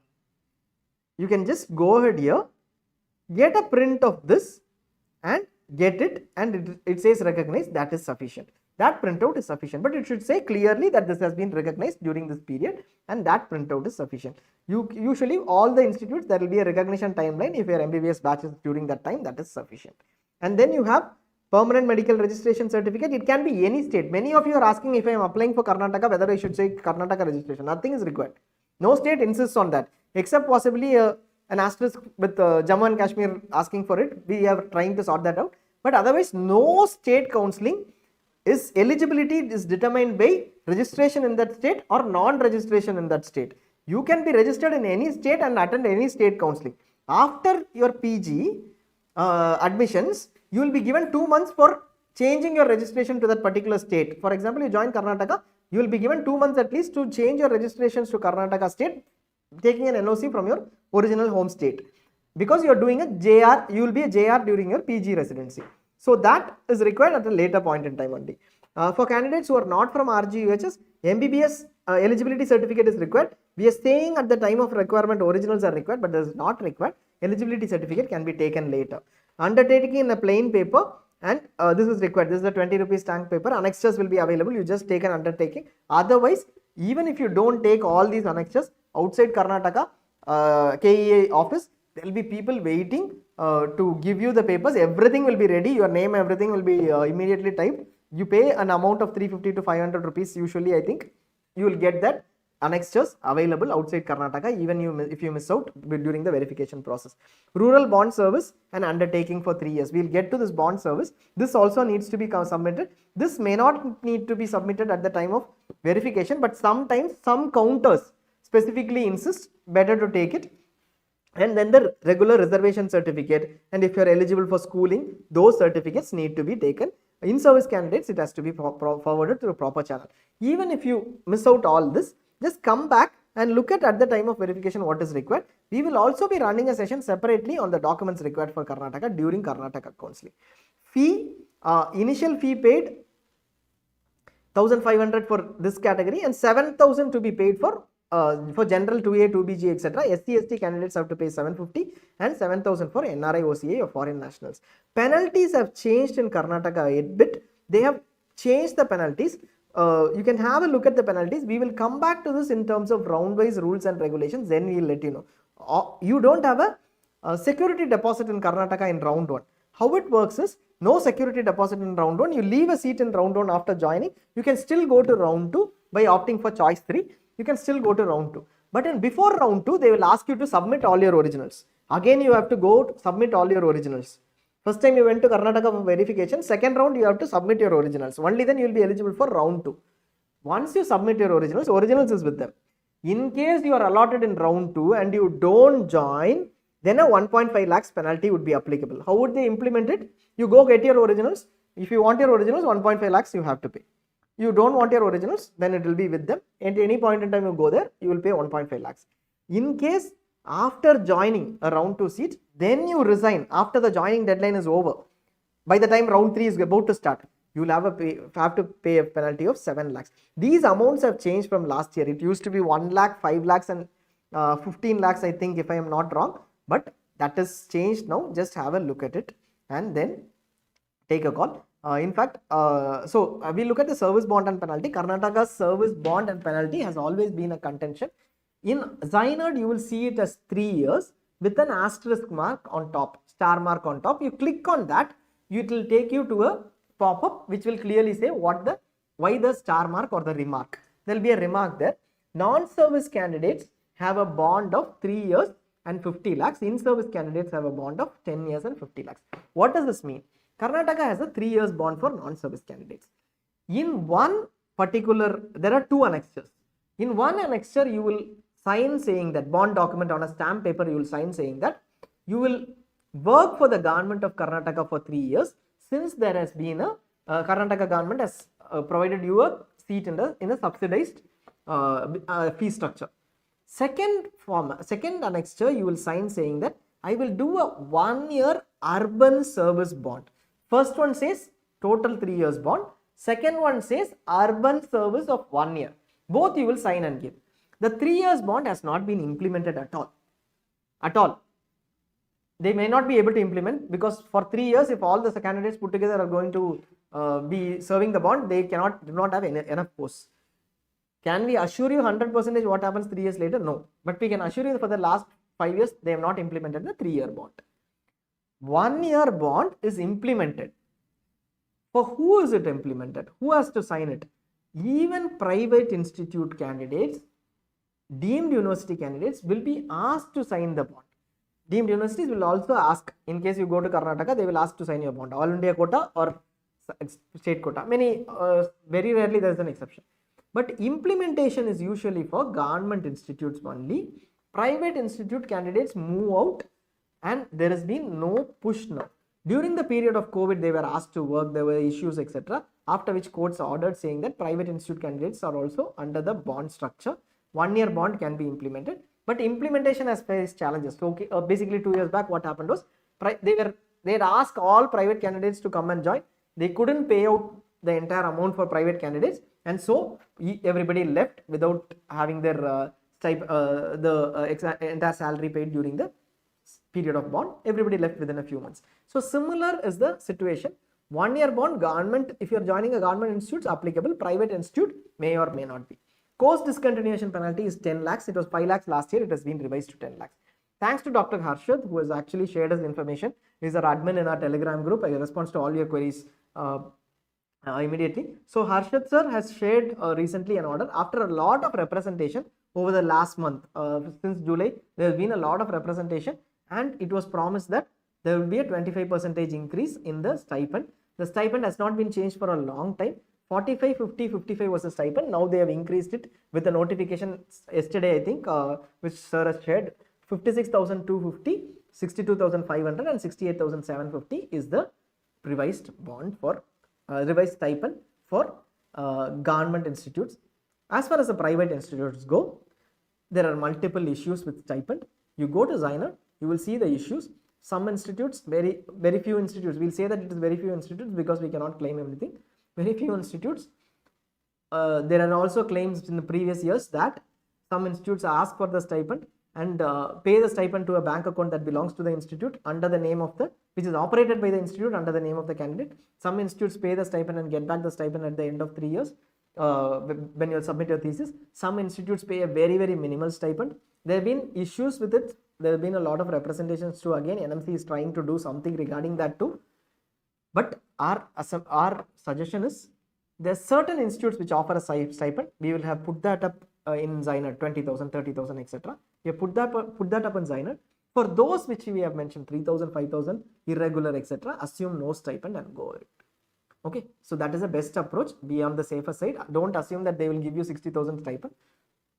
You can just go ahead here, get a print of this and get it, and it says recognized. That is sufficient. That printout is sufficient, but it should say clearly that this has been recognized during this period, and that printout is sufficient. Usually all the institutes, there will be a recognition timeline. If your MBBS batch is during that time, that is sufficient. And then you have permanent medical registration certificate. It can be any state. Many of you are asking, if I am applying for Karnataka, whether I should say Karnataka registration. Nothing is required. No state insists on that, except possibly an asterisk with Jammu and Kashmir asking for it. We are trying to sort that out, but otherwise no state counselling is eligibility is determined by registration in that state or non-registration in that state. You can be registered in any state and attend any state counselling. After your PG admissions, you will be given 2 months for changing your registration to that particular state. For example, you join Karnataka, you will be given 2 months at least to change your registrations to Karnataka state, taking an NOC from your original home state. Because you are doing a JR, you will be a JR during your PG residency. So that is required at a later point in time only. For candidates who are not from RGUHS, MBBS eligibility certificate is required. We are saying at the time of requirement originals are required, but this is not required. Eligibility certificate can be taken later. Undertaking in a plain paper, and this is required. This is the 20 rupees stamp paper. Annexures will be available. You just take an undertaking. Otherwise, even if you don't take all these annexures, outside Karnataka KEA office, there will be people waiting to give you the papers. Everything will be ready. Your name, everything will be immediately typed. You pay an amount of 350 to 500 rupees usually, I think. You will get that annexures available outside Karnataka, even if you miss out during the verification process. Rural bond service and undertaking for 3 years. We will get to this bond service. This also needs to be submitted. This may not need to be submitted at the time of verification, but sometimes some counters specifically insist better to take it. And then the regular reservation certificate, and if you are eligible for schooling, those certificates need to be taken. In service candidates, it has to be forwarded to a proper channel. Even if you miss out all this, just come back and look at the time of verification what is required. We will also be running a session separately on the documents required for Karnataka during Karnataka counselling. Fee, initial fee paid 1,500 for this category and 7,000 to be paid for general 2A, 2BG, etc. SC/ST candidates have to pay 750 and 7,000 for NRI, OCA or foreign nationals. Penalties have changed in Karnataka a bit. They have changed the penalties. you can have a look at the penalties. We will come back to this in terms of round-wise rules and regulations. Then we will let you know. You don't have a security deposit in Karnataka in round 1. How it works is, no security deposit in round 1. You leave a seat in round 1 after joining. You can still go to round 2 by opting for choice 3. You can still go to round 2. But before round 2, they will ask you to submit all your originals. Again, you have to go to submit all your originals. First time you went to Karnataka for verification, second round you have to submit your originals. Only then you will be eligible for round 2. Once you submit your originals is with them. In case you are allotted in round 2 and you don't join, then a 1.5 lakhs penalty would be applicable. How would they implement it? You go get your originals. If you want your originals, 1.5 lakhs you have to pay. You don't want your originals, then it will be with them. At any point in time you go there, you will pay 1.5 lakhs. In case after joining a round 2 seat, then you resign after the joining deadline is over. By the time round 3 is about to start, you will have to pay a penalty of 7 lakhs. These amounts have changed from last year. It used to be 1 lakh, 5 lakhs and 15 lakhs, I think, if I am not wrong. But that is changed now. Just have a look at it and then take a call. In fact, we look at the service bond and penalty. Karnataka's service bond and penalty has always been a contention. In ZyNerd, you will see it as 3 years with an asterisk mark on top, star mark on top. You click on that, it will take you to a pop-up which will clearly say why the star mark or the remark. There will be a remark there. Non-service candidates have a bond of 3 years and 50 lakhs. In-service candidates have a bond of 10 years and 50 lakhs. What does this mean? Karnataka has a 3 years bond for non-service candidates. In one particular, there are 2 annexures. In one annexure, you will sign saying that bond document on a stamp paper, you will sign saying that you will work for the government of Karnataka for 3 years, since there has been a Karnataka government has provided you a seat in a subsidized fee structure. Second annexure, you will sign saying that I will do a 1 year urban service bond. First one says total 3 years bond. Second one says urban service of 1 year. Both you will sign and give. The 3 years bond has not been implemented at all. They may not be able to implement, because for 3 years, if all the candidates put together are going to be serving the bond, they do not have enough posts. Can we assure you 100% what happens 3 years later? No. But we can assure you that for the last 5 years, they have not implemented the 3 year bond. 1 year bond is implemented. For who is it implemented? Who has to sign it? Even private institute candidates, deemed university candidates will be asked to sign the bond. Deemed universities will also ask, in case you go to Karnataka, they will ask to sign your bond. All India quota or state quota. Very rarely there is an exception. But implementation is usually for government institutes only. Private institute candidates move out and there has been no push now. During the period of COVID, they were asked to work, there were issues, etc. After which courts ordered saying that private institute candidates are also under the bond structure. 1 year bond can be implemented. But implementation has faced challenges. So basically 2 years back, what happened was they had asked all private candidates to come and join. They couldn't pay out the entire amount for private candidates, and so everybody left without having their entire salary paid during the period of bond. Everybody left within a few months. So similar is the situation. 1 year bond, government, if you are joining a government institute, applicable. Private institute may or may not be. Course discontinuation penalty is 10 lakhs. It was 5 lakhs last year. It has been revised to 10 lakhs. Thanks to Dr. Harshad, who has actually shared his information. He is our admin in our Telegram group. I respond to all your queries immediately. So Harshad sir has shared recently an order after a lot of representation over the last month. Since July, there has been a lot of representation, and it was promised that there will be a 25% increase in the stipend. The stipend has not been changed for a long time. 45, 50, 55 was the stipend. Now they have increased it with the notification yesterday, I think, which sir has shared. 56,250, 62,500 and 68,750 is the revised bond for revised stipend for government institutes. As far as the private institutes go, there are multiple issues with stipend. You go to ZyNerd, you will see the issues. Some institutes, very few institutes, we'll say that it is very few institutes because we cannot claim everything. Very few institutes. There are also claims in the previous years that some institutes ask for the stipend and pay the stipend to a bank account that belongs to the institute under the name of which is operated by the institute under the name of the candidate. Some institutes pay the stipend and get back the stipend at the end of 3 years. when you submit your thesis. Some institutes pay a very, very minimal stipend. There have been issues with it. There have been a lot of representations too. Again, NMC is trying to do something regarding that too. But our suggestion is, there are certain institutes which offer a stipend. We will have put that up in ZyNerd, 20,000, 30,000, etc. We have put that up in ZyNerd. For those which we have mentioned, 3,000, 5,000, irregular, etc., assume no stipend and go ahead. Okay, so that is the best approach. Be on the safer side. Don't assume that they will give you 60,000 stipend.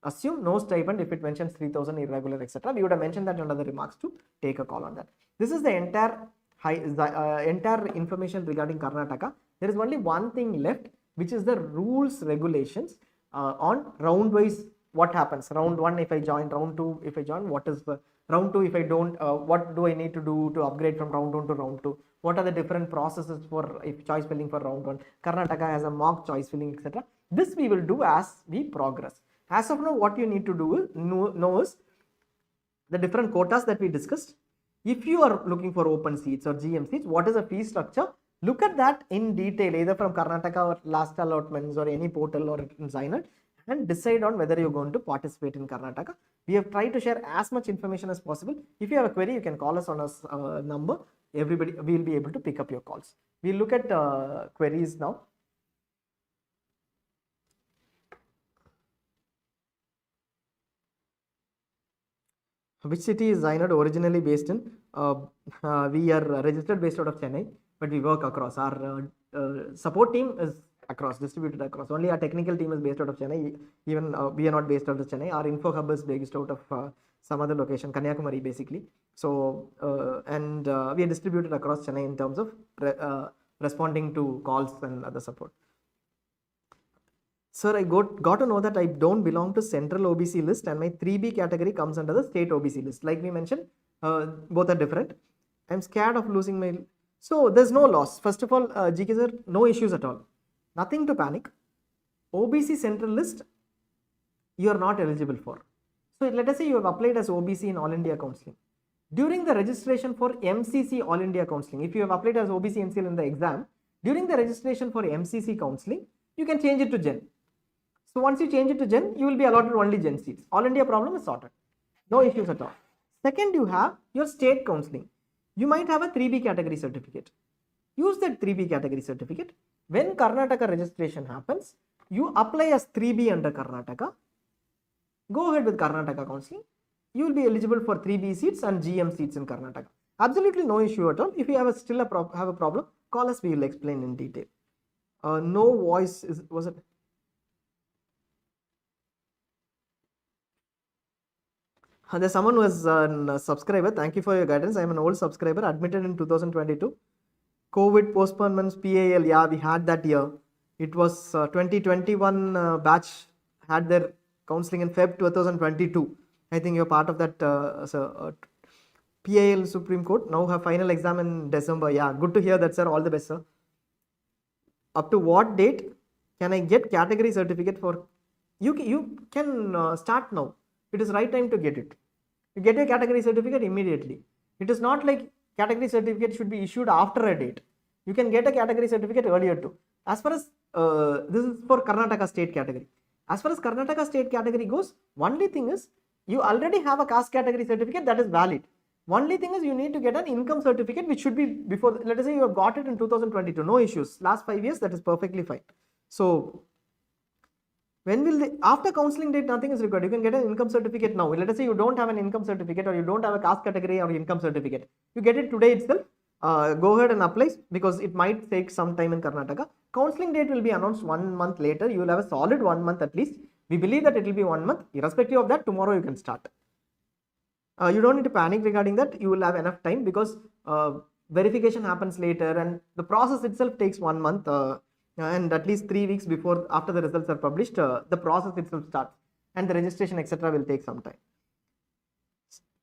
Assume no stipend if it mentions 3,000 irregular, etc. We would have mentioned that under the remarks to take a call on that. This is the entire information regarding Karnataka. There is only one thing left, which is the rules, regulations on round wise. What happens? Round 1 if I join, round 2 if I join, what is the round 2 if I don't, what do I need to do to upgrade from round 1 to round 2? What are the different processes for if choice filling for round 1? Karnataka has a mock choice filling, etc. This we will do as we progress. As of now, what you need to do know is the different quotas that we discussed. If you are looking for open seats or GM seats, what is the fee structure? Look at that in detail, either from Karnataka or last allotments or any portal or in ZyNerd, and decide on whether you're going to participate in Karnataka. We have tried to share as much information as possible. If you have a query, you can call us on a number. Everybody will be able to pick up your calls. We'll look at queries now. Which city is ZyNerd originally based in? We are registered based out of Chennai, but we work across. Our support team is distributed across. Only our technical team is based out of Chennai. Even we are not based out of Chennai. Our info hub is based out of some other location, Kanyakumari basically. So, we are distributed across Chennai in terms of responding to calls and other support. Sir, I got to know that I don't belong to central OBC list and my 3B category comes under the state OBC list. Like we mentioned, both are different. I'm scared of losing my... So, there's no loss. First of all, GK sir, no issues at all. Nothing to panic. OBC central list, you are not eligible for. So, let us say you have applied as OBC in All India Counselling. During the registration for MCC All India Counselling, if you have applied as OBC NCL in the exam, during the registration for MCC Counselling, you can change it to Gen. So once you change it to Gen, you will be allotted only Gen seats. All India problem is sorted. No issues at all. Second, you have your state counselling. You might have a 3B category certificate. Use that 3B category certificate. When Karnataka registration happens, you apply as 3B under Karnataka. Go ahead with Karnataka counselling. You will be eligible for 3B seats and GM seats in Karnataka. Absolutely no issue at all. If you have have a problem, call us. We will explain in detail. No voice was it? There's someone who is a subscriber. Thank you for your guidance. I am an old subscriber, admitted in 2022. COVID postponements, PAL, yeah, we had that year. It was 2021 batch had their counselling in Feb 2022. I think you're part of that PAL Supreme Court. Now have final exam in December. Yeah, good to hear that, sir. All the best, sir. Up to what date can I get category certificate for? You can start now. It is right time to get it. You get your category certificate immediately. It is not like category certificate should be issued after a date. You can get a category certificate earlier too. As far as this is for Karnataka state category. As far as Karnataka state category goes, only thing is you already have a caste category certificate that is valid. Only thing is you need to get an income certificate which should be before, let us say you have got it in 2022, no issues. Last 5 years, that is perfectly fine. So, when will they, after counselling date, nothing is required. You can get an income certificate now. Let us say you don't have an income certificate or you don't have a caste category or income certificate. You get it today itself. Go ahead and apply because it might take some time in Karnataka. Counselling date will be announced 1 month later. You will have a solid 1 month at least. We believe that it will be 1 month. Irrespective of that, tomorrow you can start. You don't need to panic regarding that. You will have enough time because verification happens later and the process itself takes 1 month. And at least 3 weeks before, after the results are published, the process itself starts and the registration etc. will take some time.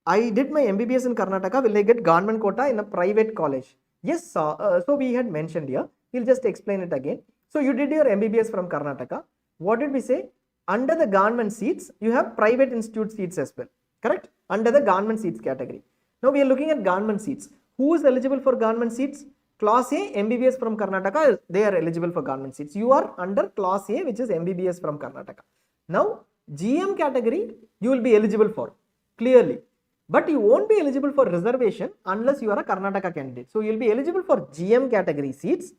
I did my MBBS in Karnataka. Will I get government quota in a private college? Yes, so we had mentioned here. We'll just explain it again. So you did your MBBS from Karnataka. What did we say? Under the government seats, you have private institute seats as well. Correct? Under the government seats category. Now we are looking at government seats. Who is eligible for government seats? Class A, MBBS from Karnataka, they are eligible for government seats. You are under Class A, which is MBBS from Karnataka. Now, GM category, you will be eligible for, clearly. But you won't be eligible for reservation unless you are a Karnataka candidate. So, you will be eligible for GM category seats.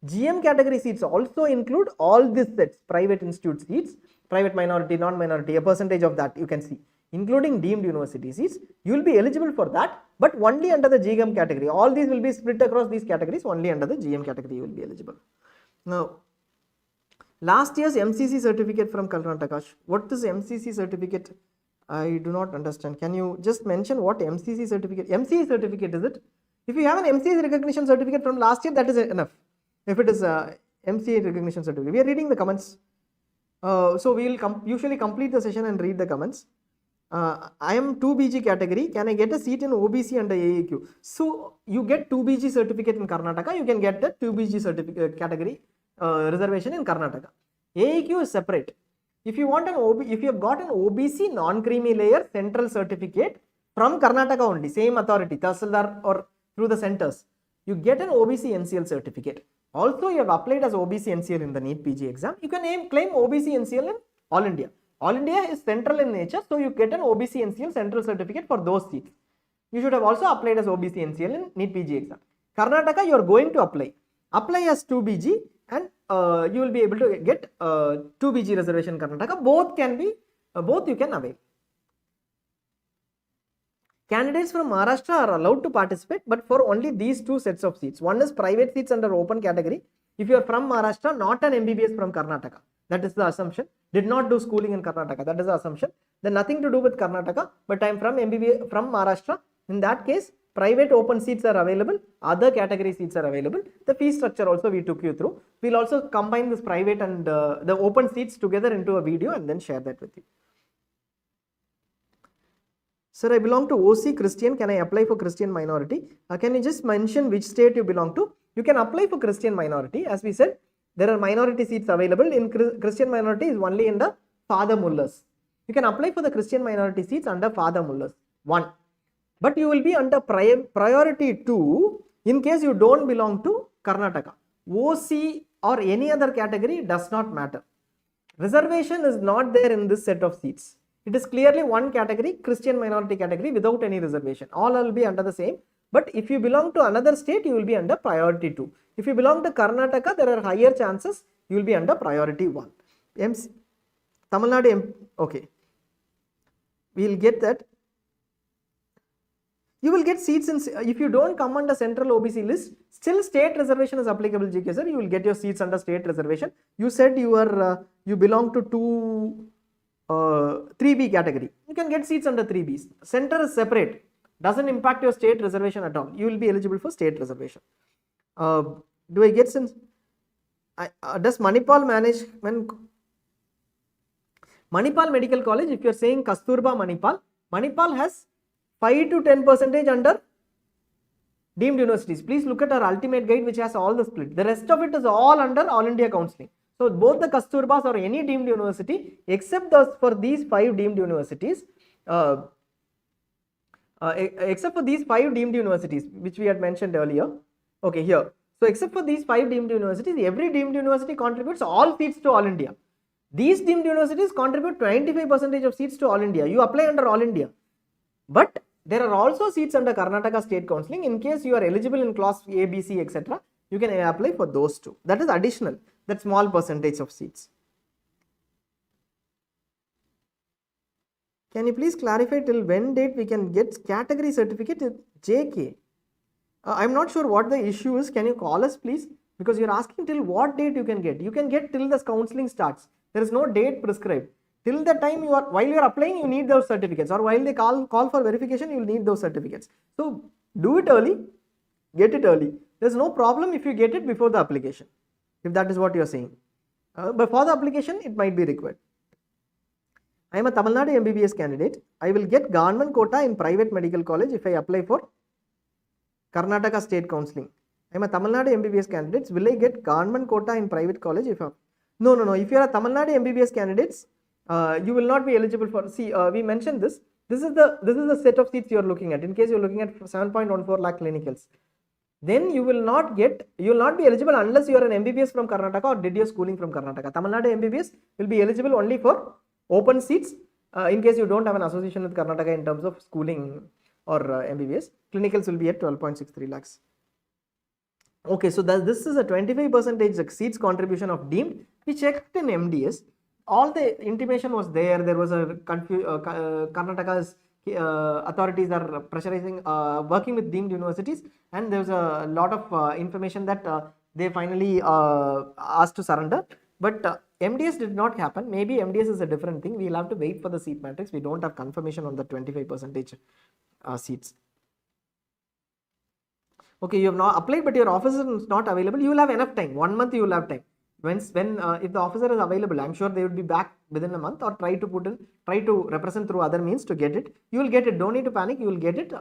GM category seats also include all these sets, private institute seats, private minority, non-minority, a percentage of that you can see, including deemed university seats. You will be eligible for that, but only under the GM category. All these will be split across these categories, only under the GM category you will be eligible. Now, last year's MCC certificate from Karnataka. What is MCC certificate? I do not understand. Can you just mention what MCC certificate? MCC certificate is it? If you have an MCC recognition certificate from last year, that is enough. If it is MCA recognition certificate, we are reading the comments. So we will usually complete the session and read the comments. I am 2BG category. Can I get a seat in OBC under AAQ? So you get 2BG certificate in Karnataka. You can get the 2BG certificate category reservation in Karnataka. AAQ is separate. If you want if you have got an OBC non-creamy layer central certificate from Karnataka only, same authority, Tahsildar or through the centers, you get an OBC NCL certificate. Also, you have applied as OBC NCL in the NEET PG exam. You can claim OBC NCL in All India. All India is central in nature, so you get an OBC NCL central certificate for those seats. You should have also applied as OBC NCL in NEET PG exam. Karnataka, you are going to apply. Apply as 2BG and you will be able to get 2BG reservation in Karnataka. Both you can avail. Candidates from Maharashtra are allowed to participate, but for only these two sets of seats. One is private seats under open category. If you are from Maharashtra, not an MBBS from Karnataka. That is the assumption. Did not do schooling in Karnataka. That is the assumption. Then nothing to do with Karnataka, but I am from MBBS from Maharashtra. In that case, private open seats are available. Other category seats are available. The fee structure also we took you through. We will also combine this private and the open seats together into a video and then share that with you. Sir, I belong to OC Christian. Can I apply for Christian minority? Can you just mention which state you belong to? You can apply for Christian minority. As we said, there are minority seats available. In Christian minority is only in the Father Mullahs. You can apply for the Christian minority seats under Father Mullahs. 1. But you will be under priority 2 in case you don't belong to Karnataka. OC or any other category does not matter. Reservation is not there in this set of seats. It is clearly one category, Christian minority category without any reservation. All will be under the same. But if you belong to another state, you will be under priority 2. If you belong to Karnataka, there are higher chances you will be under priority 1. Tamil Nadu, okay. We will get that. You will get seats in, if you don't come under central OBC list, still state reservation is applicable, GK sir. You will get your seats under state reservation. You said you belong to 3B category. You can get seats under 3Bs. Center is separate. Doesn't impact your state reservation at all. You will be eligible for state reservation. Do I get sense? Does Manipal management? Manipal Medical College, if you are saying Kasturba Manipal has 5 to 10% under deemed universities. Please look at our ultimate guide which has all the split. The rest of it is all under All India counseling. So both the Kasturbas or any deemed university except for these 5 deemed universities, which we had mentioned earlier. Okay, here. So except for these 5 deemed universities, every deemed university contributes all seats to All India. These deemed universities contribute 25% of seats to All India. You apply under All India. But there are also seats under Karnataka State Counselling. In case you are eligible in class A, B, C, etc., you can apply for those two. That is additional. That small percentage of seats. Can you please clarify till when date we can get category certificate JK? I'm not sure what the issue is. Can you call us please? Because you're asking till what date you can get. You can get till the counselling starts. There is no date prescribed. Till the time while you are applying, you need those certificates, or while they call for verification, you will need those certificates. So do it early, get it early. There's no problem if you get it before the application, if that is what you are saying. But for the application, it might be required. I am a Tamil Nadu MBBS candidate. I will get government quota in private medical college if I apply for Karnataka State Counselling. I am a Tamil Nadu MBBS candidate. Will I get government quota in private college if No. If you are a Tamil Nadu MBBS candidates, you will not be eligible for. See, we mentioned this. This is the set of seats you are looking at. In case you are looking at 7.14 lakh clinicals, then you will not be eligible unless you are an MBBS from Karnataka or did your schooling from Karnataka. Tamil Nadu MBBS will be eligible only for open seats in case you don't have an association with Karnataka in terms of schooling or MBBS. Clinicals will be at 12.63 lakhs. Okay, so this is a 25% seats contribution of deemed. We checked in MDS. All the intimation was there. There was a Karnataka's authorities are pressurizing, working with deemed universities, and there was a lot of information that they finally asked to surrender. But MDS did not happen. Maybe MDS is a different thing. We'll have to wait for the seat matrix. We don't have confirmation on the 25% seats. Okay, you have not applied, but your officer is not available. You will have enough time. 1 month you will have time. When if the officer is available, I'm sure they would be back within a month, or try to represent through other means to get it. You will get it. Don't need to panic. You will get it.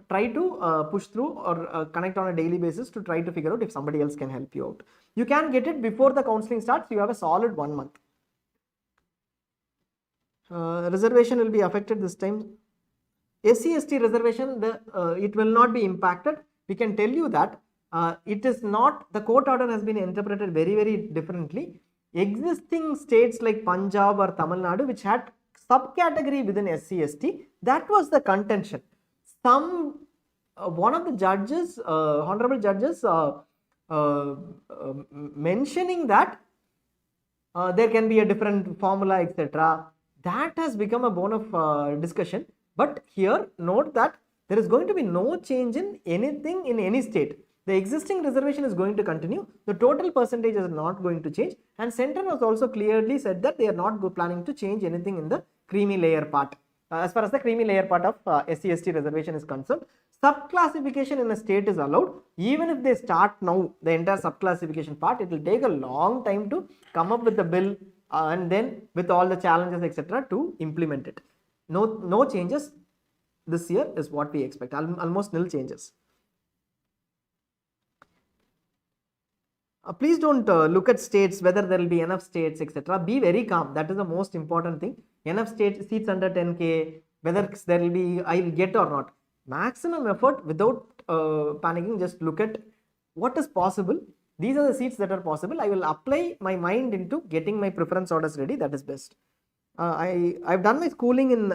Try to push through or connect on a daily basis to try to figure out if somebody else can help you out. You can get it before the counseling starts. You have a solid 1 month. Reservation will be affected this time. SC/ST reservation, it will not be impacted. We can tell you that it is not, the court order has been interpreted very, very differently. Existing states like Punjab or Tamil Nadu, which had subcategory within SC/ST, that was the contention. One of the judges, honorable judges, mentioning that there can be a different formula, etc. That has become a bone of discussion. But here, note that there is going to be no change in anything in any state. The existing reservation is going to continue. The total percentage is not going to change. And center has also clearly said that they are not planning to change anything in the creamy layer part. As far as the creamy layer part of SC/ST reservation is concerned, subclassification in a state is allowed. Even if they start now the entire subclassification part, it will take a long time to come up with the bill and then with all the challenges, etc., to implement it. No changes this year is what we expect. Almost nil changes. Please don't look at states, whether there will be enough states, etc. Be very calm. That is the most important thing. Enough seats under 10K, whether there will be, I will get or not. Maximum effort without panicking. Just look at what is possible. These are the seats that are possible. I will apply my mind into getting my preference orders ready. That is best. I've done my schooling in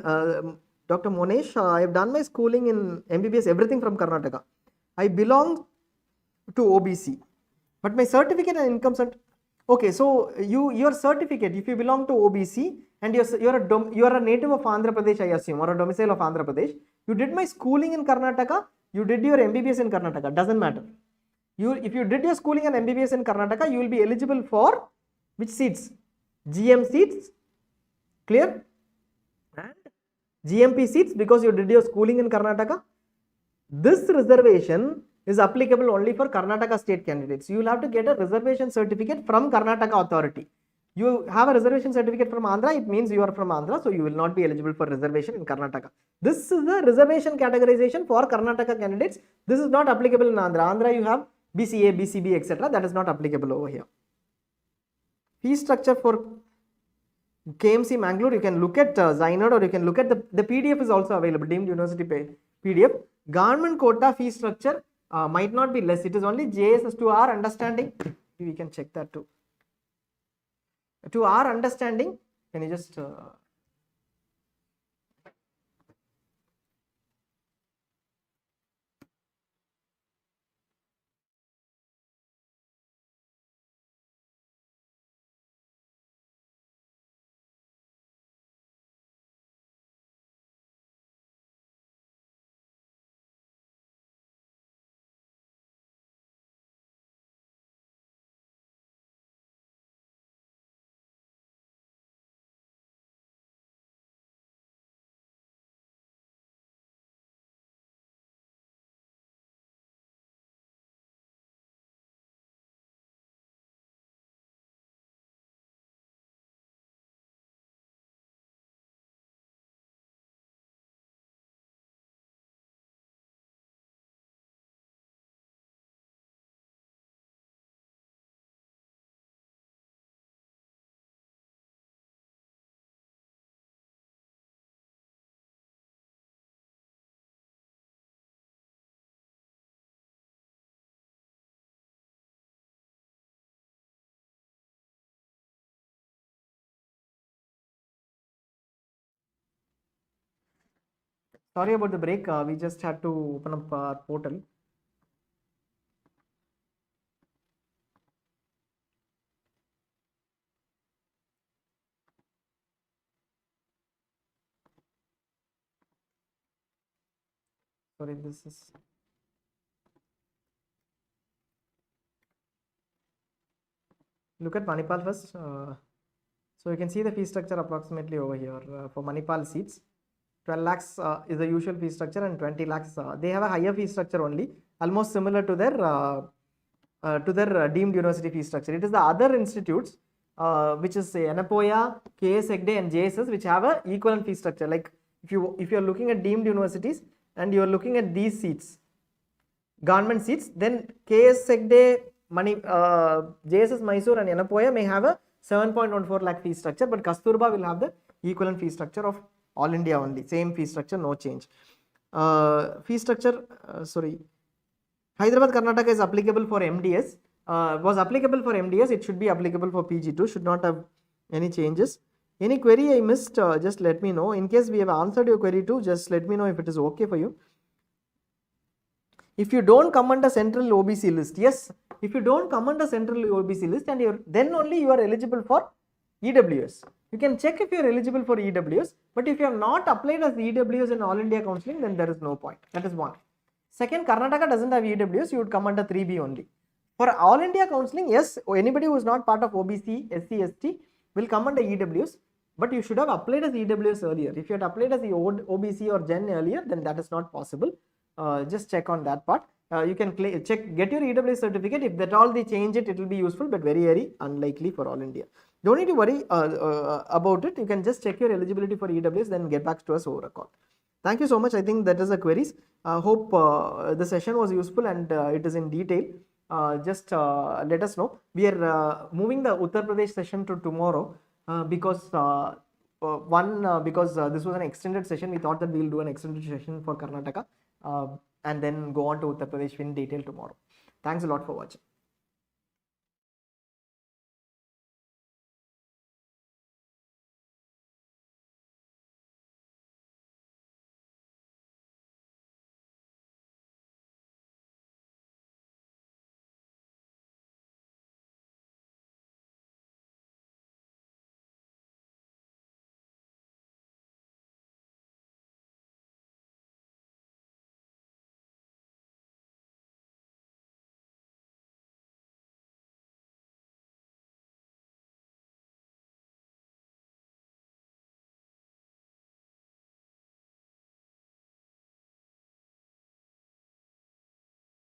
Dr. Monesh. I've done my schooling in MBBS, everything from Karnataka. I belong to OBC, but my certificate and income cert. Okay, so your certificate, if you belong to OBC and you're a native of Andhra Pradesh, I assume, or a domicile of Andhra Pradesh. You did my schooling in Karnataka. You did your MBBS in Karnataka. Doesn't matter. If you did your schooling and MBBS in Karnataka, you will be eligible for which seats? GM seats. Clear? And GMP seats, because you did your schooling in Karnataka. This reservation is applicable only for Karnataka state candidates. You will have to get a reservation certificate from Karnataka authority. You have a reservation certificate from Andhra, it means you are from Andhra, so you will not be eligible for reservation in Karnataka. This is the reservation categorization for Karnataka candidates. This is not applicable in Andhra. Andhra, you have BCA, BCB, etc. That is not applicable over here. Fee structure for KMC Mangalore, you can look at ZyNerd, or you can look at the PDF is also available, deemed university PDF. Government quota fee structure might not be less. It is only JSS, to our understanding. We can check that too. To our understanding, can you just Sorry about the break. We just had to open up our portal. Sorry, this is. Look at Manipal first. So you can see the fee structure approximately over here for Manipal seats. 12 lakhs is the usual fee structure, and 20 lakhs they have a higher fee structure only, almost similar to their deemed university fee structure. It is the other institutes which is Anapoya, KS Egde and JSS which have a equivalent fee structure. Like if you are looking at deemed universities and you are looking at these seats, government seats, then KS Egde, JSS Mysore and Anapoya may have a 7.14 lakh fee structure, but Kasturba will have the equivalent fee structure of all India only, same fee structure, no change. Fee structure, Hyderabad Karnataka is applicable for MDS, was applicable for MDS, it should be applicable for PG too, should not have any changes. Any query I missed, just let me know. In case we have answered your query too, just let me know if it is okay for you. If you don't come under central OBC list, yes, if you don't come under central OBC list and then only you are eligible for EWS. You can check if you are eligible for EWS, but if you have not applied as EWS in All India Counselling, then there is no point. That is one. Second, Karnataka doesn't have EWS, you would come under 3B only. For All India Counselling, yes, anybody who is not part of OBC, SC, ST will come under EWS, but you should have applied as EWS earlier. If you had applied as the OBC or Gen earlier, then that is not possible. Just check on that part. You can check, get your EWS certificate. If that all they change it, it will be useful, but very, very unlikely for All India. Don't need to worry about it. You can just check your eligibility for EWS, then get back to us over a call. Thank you so much. I think that is the queries. Hope the session was useful and it is in detail. Just let us know. We are moving the Uttar Pradesh session to tomorrow because this was an extended session. We thought that we will do an extended session for Karnataka and then go on to Uttar Pradesh in detail tomorrow. Thanks a lot for watching.